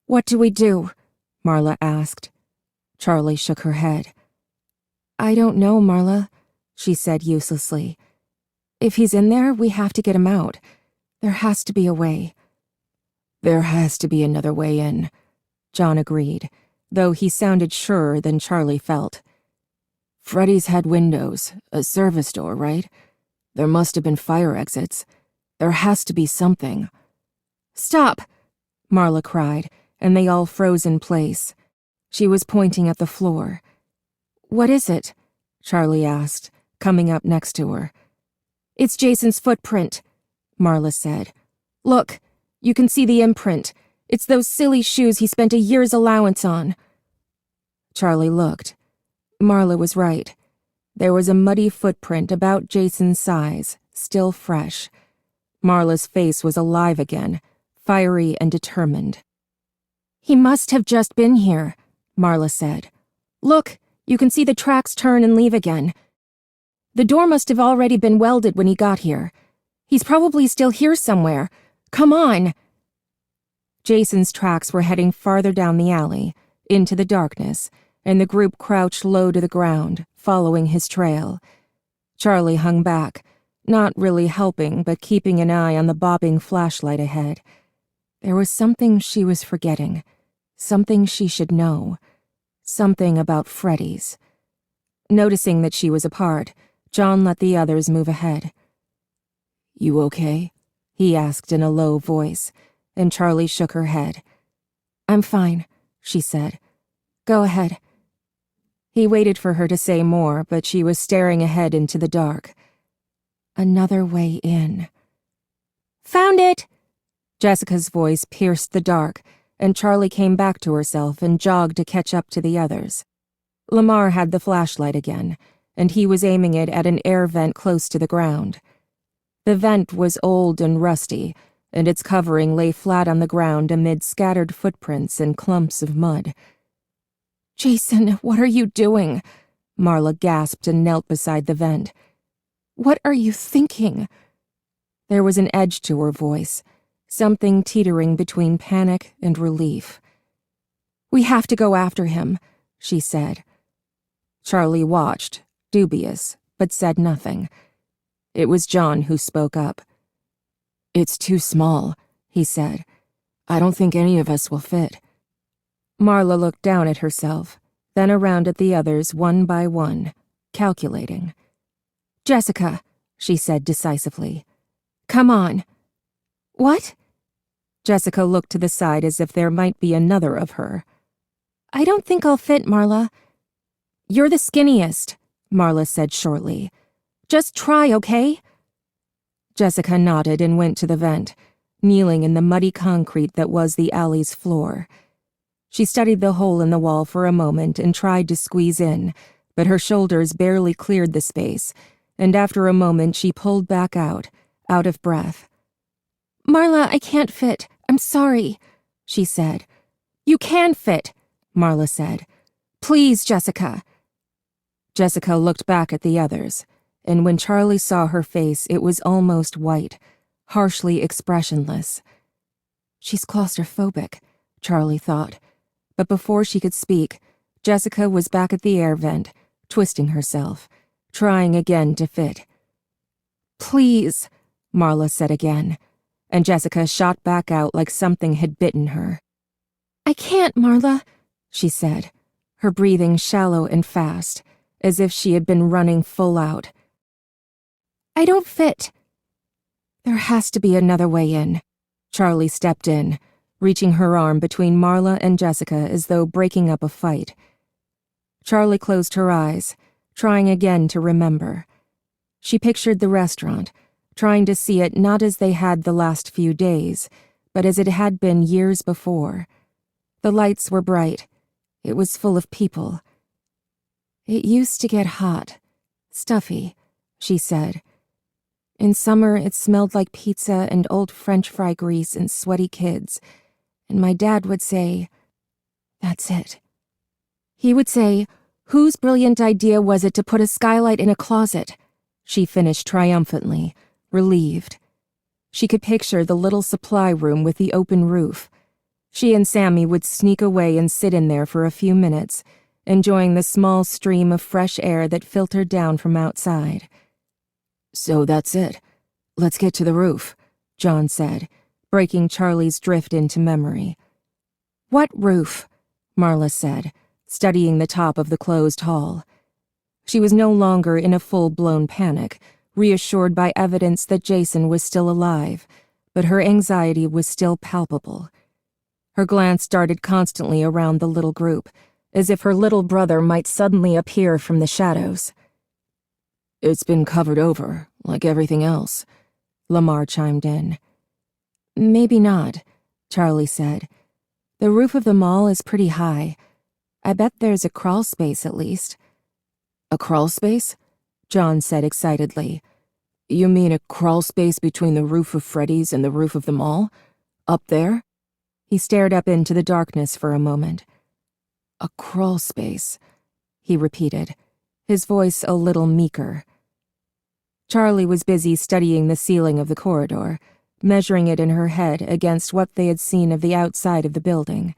"What do we do?" Marla asked. Charlie shook her head. "I don't know, Marla," she said uselessly. "If he's in there, we have to get him out. There has to be a way." "There has to be another way in," John agreed, though he sounded surer than Charlie felt. "Freddy's had windows, a service door, right? There must have been fire exits. There has to be something." "Stop!" Marla cried, and they all froze in place. She was pointing at the floor. "What is it?" Charlie asked, coming up next to her. "It's Jason's footprint," Marla said. "Look, you can see the imprint. It's those silly shoes he spent a year's allowance on." Charlie looked. Marla was right. There was a muddy footprint about Jason's size, still fresh. Marla's face was alive again, fiery and determined. "He must have just been here," Marla said. "Look, you can see the tracks turn and leave again. The door must have already been welded when he got here. He's probably still here somewhere. Come on!" Jason's tracks were heading farther down the alley, into the darkness, and the group crouched low to the ground, following his trail. Charlie hung back, not really helping but keeping an eye on the bobbing flashlight ahead. There was something she was forgetting, something she should know, something about Freddy's. Noticing that she was apart, John let the others move ahead. "You okay?" he asked in a low voice, and Charlie shook her head. "I'm fine," she said. "Go ahead." He waited for her to say more, but she was staring ahead into the dark. Another way in. "Found it!" Jessica's voice pierced the dark, and Charlie came back to herself and jogged to catch up to the others. Lamar had the flashlight again, and he was aiming it at an air vent close to the ground. The vent was old and rusty, and its covering lay flat on the ground amid scattered footprints and clumps of mud. "Jason, what are you doing?" Marla gasped and knelt beside the vent. "What are you thinking?" There was an edge to her voice, something teetering between panic and relief. "We have to go after him," she said. Charlie watched, dubious, but said nothing. It was John who spoke up. "It's too small," he said. "I don't think any of us will fit." Marla looked down at herself, then around at the others one by one, calculating. "Jessica," she said decisively. "Come on." "What?" Jessica looked to the side as if there might be another of her. "I don't think I'll fit, Marla." "You're the skinniest," Marla said shortly. "Just try, okay?" Jessica nodded and went to the vent, kneeling in the muddy concrete that was the alley's floor. She studied the hole in the wall for a moment and tried to squeeze in, but her shoulders barely cleared the space, and after a moment she pulled back out of breath. "Marla, I can't fit. I'm sorry," she said. "You can fit," Marla said. "Please, Jessica." Jessica looked back at the others, and when Charlie saw her face, it was almost white, harshly expressionless. She's claustrophobic, Charlie thought, but before she could speak, Jessica was back at the air vent, twisting herself, trying again to fit. "Please," Marla said again, and Jessica shot back out like something had bitten her. I can't, Marla, she said, her breathing shallow and fast, as if she had been running full out. I don't fit. There has to be another way in. Charlie stepped in, reaching her arm between Marla and Jessica as though breaking up a fight. Charlie closed her eyes, trying again to remember. She pictured the restaurant, trying to see it not as they had the last few days, but as it had been years before. The lights were bright. It was full of people. It used to get hot, stuffy, she said. In summer, it smelled like pizza and old French fry grease and sweaty kids, and my dad would say, "That's it." He would say, "Whose brilliant idea was it to put a skylight in a closet?" She finished triumphantly, relieved. She could picture the little supply room with the open roof. She and Sammy would sneak away and sit in there for a few minutes, enjoying the small stream of fresh air that filtered down from outside. "So that's it. Let's get to the roof," John said, breaking Charlie's drift into memory. "What roof?" Marla said, studying the top of the closed hall. She was no longer in a full-blown panic, reassured by evidence that Jason was still alive, but her anxiety was still palpable. Her glance darted constantly around the little group, as if her little brother might suddenly appear from the shadows. "It's been covered over, like everything else," Lamar chimed in. "Maybe not," Charlie said. "The roof of the mall is pretty high. I bet there's a crawl space at least." "A crawl space?" John said excitedly. "You mean a crawl space between the roof of Freddy's and the roof of the mall? Up there?" He stared up into the darkness for a moment. "A crawl space," he repeated, his voice a little meeker. Charlie was busy studying the ceiling of the corridor, measuring it in her head against what they had seen of the outside of the building.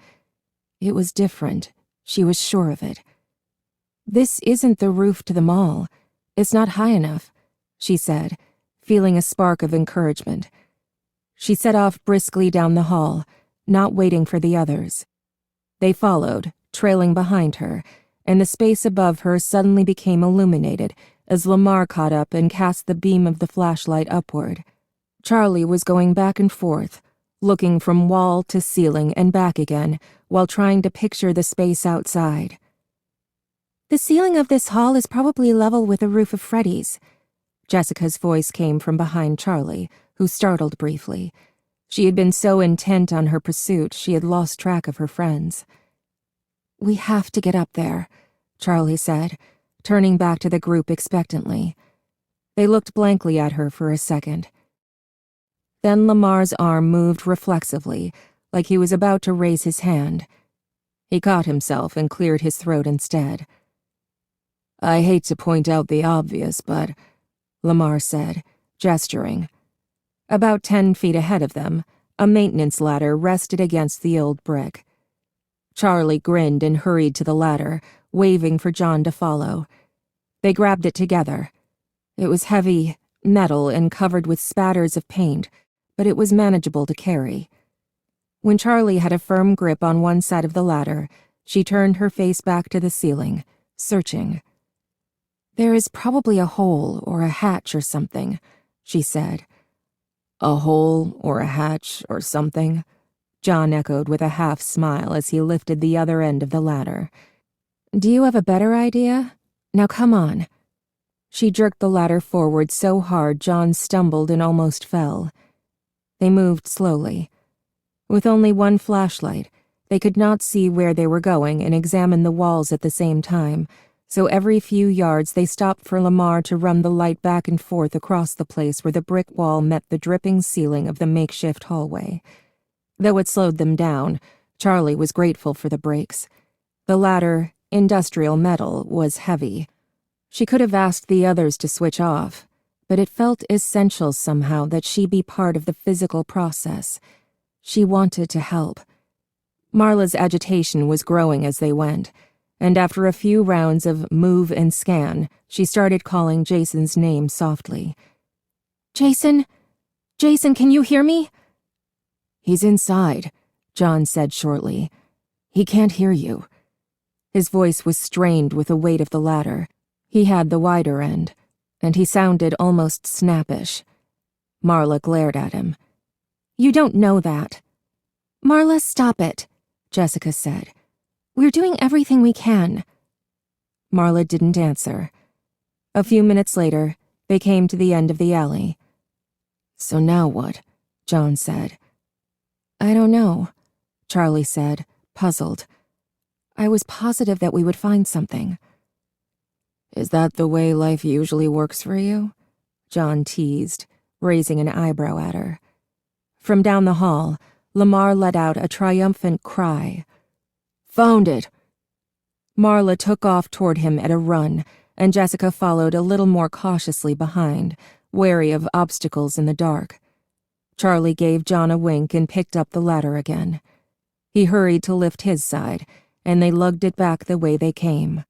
It was different, she was sure of it. "This isn't the roof to the mall. It's not high enough," she said, feeling a spark of encouragement. She set off briskly down the hall, not waiting for the others. They followed, trailing behind her, and the space above her suddenly became illuminated as Lamar caught up and cast the beam of the flashlight upward. Charlie was going back and forth, looking from wall to ceiling and back again, while trying to picture the space outside. "The ceiling of this hall is probably level with the roof of Freddy's." Jessica's voice came from behind Charlie, who startled briefly. She had been so intent on her pursuit she had lost track of her friends. "We have to get up there," Charlie said, turning back to the group expectantly. They looked blankly at her for a second. Then Lamar's arm moved reflexively, like he was about to raise his hand. He caught himself and cleared his throat instead. "I hate to point out the obvious, but," Lamar said, gesturing. About 10 feet ahead of them, a maintenance ladder rested against the old brick. Charlie grinned and hurried to the ladder, waving for John to follow. They grabbed it together. It was heavy, metal, and covered with spatters of paint, but it was manageable to carry. When Charlie had a firm grip on one side of the ladder, she turned her face back to the ceiling, searching. "There is probably a hole or a hatch or something," she said. "A hole or a hatch or something?" John echoed with a half-smile as he lifted the other end of the ladder. "Do you have a better idea? Now come on." She jerked the ladder forward so hard John stumbled and almost fell. They moved slowly. With only one flashlight, they could not see where they were going and examine the walls at the same time, so every few yards they stopped for Lamar to run the light back and forth across the place where the brick wall met the dripping ceiling of the makeshift hallway. Though it slowed them down, Charlie was grateful for the brakes. The ladder, industrial metal, was heavy. She could have asked the others to switch off, but it felt essential somehow that she be part of the physical process. She wanted to help. Marla's agitation was growing as they went, and after a few rounds of move and scan, she started calling Jason's name softly. "Jason? Jason, can you hear me?" "He's inside," John said shortly. He can't hear you." His voice was strained with the weight of the ladder. He had the wider end, and he sounded almost snappish. Marla glared at him. "You don't know that." "Marla, stop it," Jessica said. "We're doing everything we can." Marla didn't answer. A few minutes later, they came to the end of the alley. "So now what?" John said. "I don't know," Charlie said, puzzled. "I was positive that we would find something." "Is that the way life usually works for you?" John teased, raising an eyebrow at her. From down the hall, Lamar let out a triumphant cry. "Found it!" Marla took off toward him at a run, and Jessica followed a little more cautiously behind, wary of obstacles in the dark. Charlie gave John a wink and picked up the ladder again. He hurried to lift his side, and they lugged it back the way they came.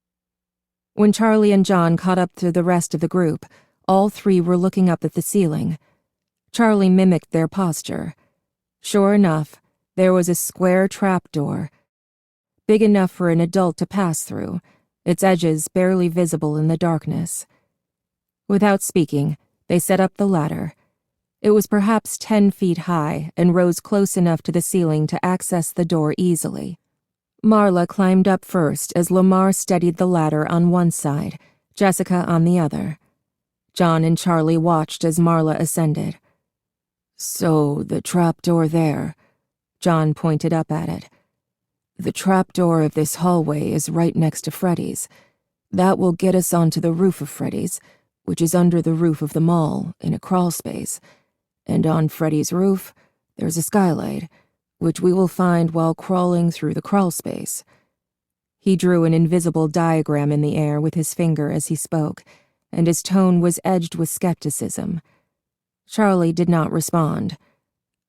When Charlie and John caught up to the rest of the group, all three were looking up at the ceiling. Charlie mimicked their posture. Sure enough, there was a square trapdoor, big enough for an adult to pass through, its edges barely visible in the darkness. Without speaking, they set up the ladder. It was perhaps 10 feet high and rose close enough to the ceiling to access the door easily. Marla climbed up first as Lamar steadied the ladder on one side, Jessica on the other. John and Charlie watched as Marla ascended. "So, the trapdoor there," John pointed up at it. "The trapdoor of this hallway is right next to Freddy's. That will get us onto the roof of Freddy's, which is under the roof of the mall, in a crawlspace. And on Freddy's roof, there's a skylight, which we will find while crawling through the crawlspace." He drew an invisible diagram in the air with his finger as he spoke, and his tone was edged with skepticism. Charlie did not respond.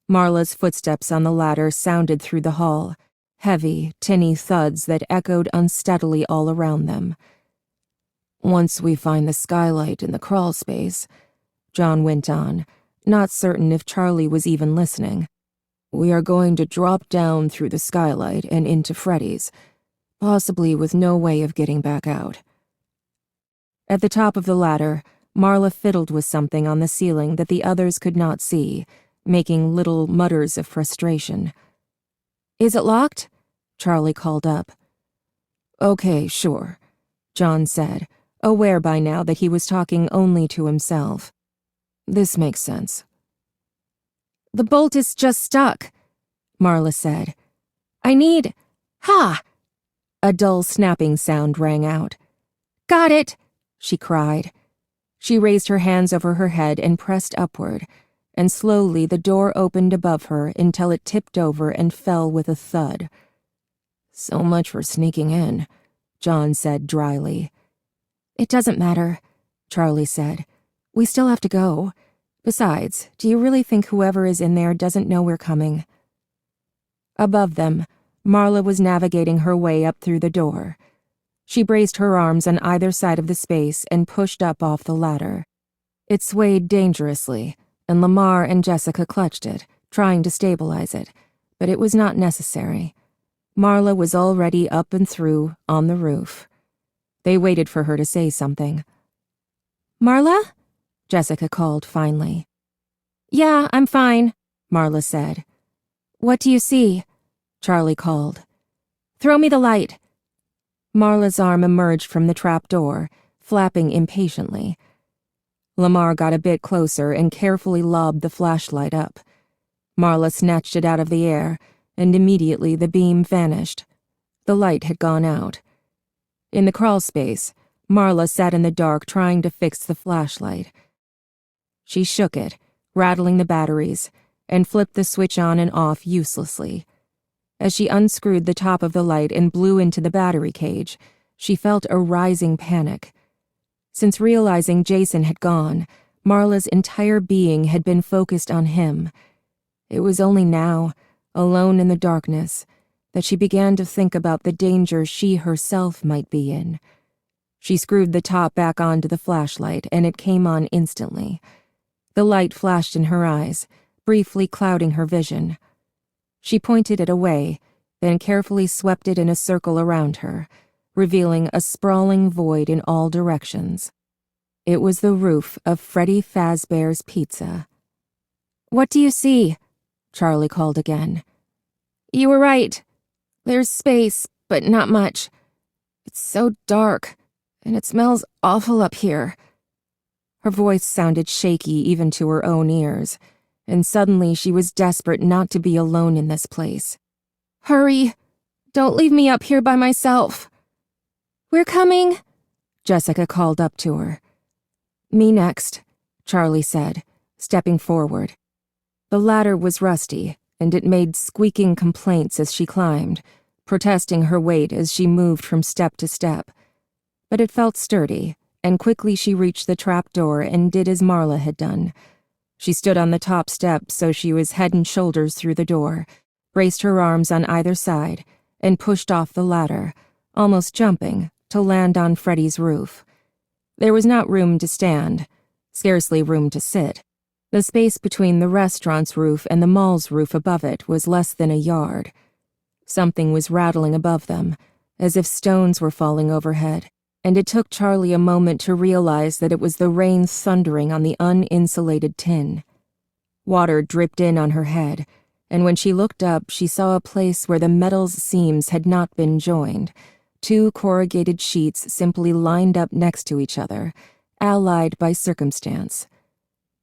Marla's footsteps on the ladder sounded through the hall, heavy, tinny thuds that echoed unsteadily all around them. "Once we find the skylight in the crawlspace," John went on, not certain if Charlie was even listening, "we are going to drop down through the skylight and into Freddy's, possibly with no way of getting back out." At the top of the ladder, Marla fiddled with something on the ceiling that the others could not see, making little mutters of frustration. "Is it locked?" Charlie called up. "Okay, sure," John said, aware by now that he was talking only to himself. "This makes sense." "The bolt is just stuck," Marla said. "I need... Ha!" A dull snapping sound rang out. "Got it!" she cried. She raised her hands over her head and pressed upward, and slowly the door opened above her until it tipped over and fell with a thud. "So much for sneaking in," John said dryly. "It doesn't matter," Charlie said. "We still have to go. Besides, do you really think whoever is in there doesn't know we're coming?" Above them, Marla was navigating her way up through the door. She braced her arms on either side of the space and pushed up off the ladder. It swayed dangerously, and Lamar and Jessica clutched it, trying to stabilize it, but it was not necessary. Marla was already up and through, on the roof. They waited for her to say something. "Marla?" Jessica called finally. "Yeah, I'm fine," Marla said. "What do you see?" Charlie called. "Throw me the light." Marla's arm emerged from the trap door, flapping impatiently. Lamar got a bit closer and carefully lobbed the flashlight up. Marla snatched it out of the air, and immediately the beam vanished. The light had gone out. In the crawlspace, Marla sat in the dark trying to fix the flashlight. She shook it, rattling the batteries, and flipped the switch on and off uselessly. As she unscrewed the top of the light and blew into the battery cage, she felt a rising panic. Since realizing Jason had gone, Marla's entire being had been focused on him. It was only now, alone in the darkness, that she began to think about the danger she herself might be in. She screwed the top back onto the flashlight, and it came on instantly. The light flashed in her eyes, briefly clouding her vision. She pointed it away, then carefully swept it in a circle around her, revealing a sprawling void in all directions. It was the roof of Freddy Fazbear's Pizza. "What do you see?" Charlie called again. "You were right. There's space, but not much. It's so dark, and it smells awful up here." Her voice sounded shaky even to her own ears, and suddenly she was desperate not to be alone in this place. "Hurry! Don't leave me up here by myself." "We're coming," Jessica called up to her. "Me next," Charlie said, stepping forward. The ladder was rusty, and it made squeaking complaints as she climbed, protesting her weight as she moved from step to step. But it felt sturdy, and quickly she reached the trap door and did as Marla had done. She stood on the top step so she was head and shoulders through the door, braced her arms on either side, and pushed off the ladder, almost jumping, to land on Freddy's roof. There was not room to stand, scarcely room to sit. The space between the restaurant's roof and the mall's roof above it was less than a yard. Something was rattling above them, as if stones were falling overhead, and it took Charlie a moment to realize that it was the rain thundering on the uninsulated tin. Water dripped in on her head, and when she looked up, she saw a place where the metal's seams had not been joined, 2 corrugated sheets simply lined up next to each other, allied by circumstance.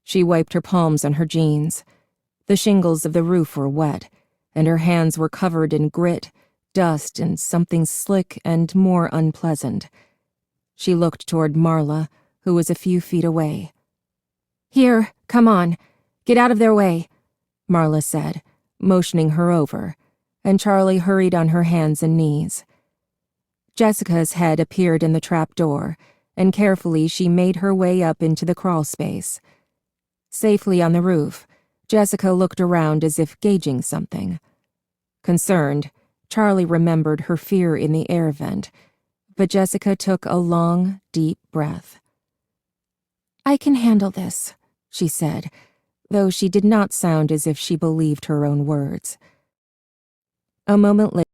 She wiped her palms on her jeans. The shingles of the roof were wet, and her hands were covered in grit, dust, and something slick and more unpleasant. She looked toward Marla, who was a few feet away. "Here, come on. Get out of their way," Marla said, motioning her over, and Charlie hurried on her hands and knees. Jessica's head appeared in the trap door, and carefully she made her way up into the crawl space. Safely on the roof, Jessica looked around as if gauging something. Concerned, Charlie remembered her fear in the air vent, but Jessica took a long, deep breath. "I can handle this," she said, though she did not sound as if she believed her own words. A moment later,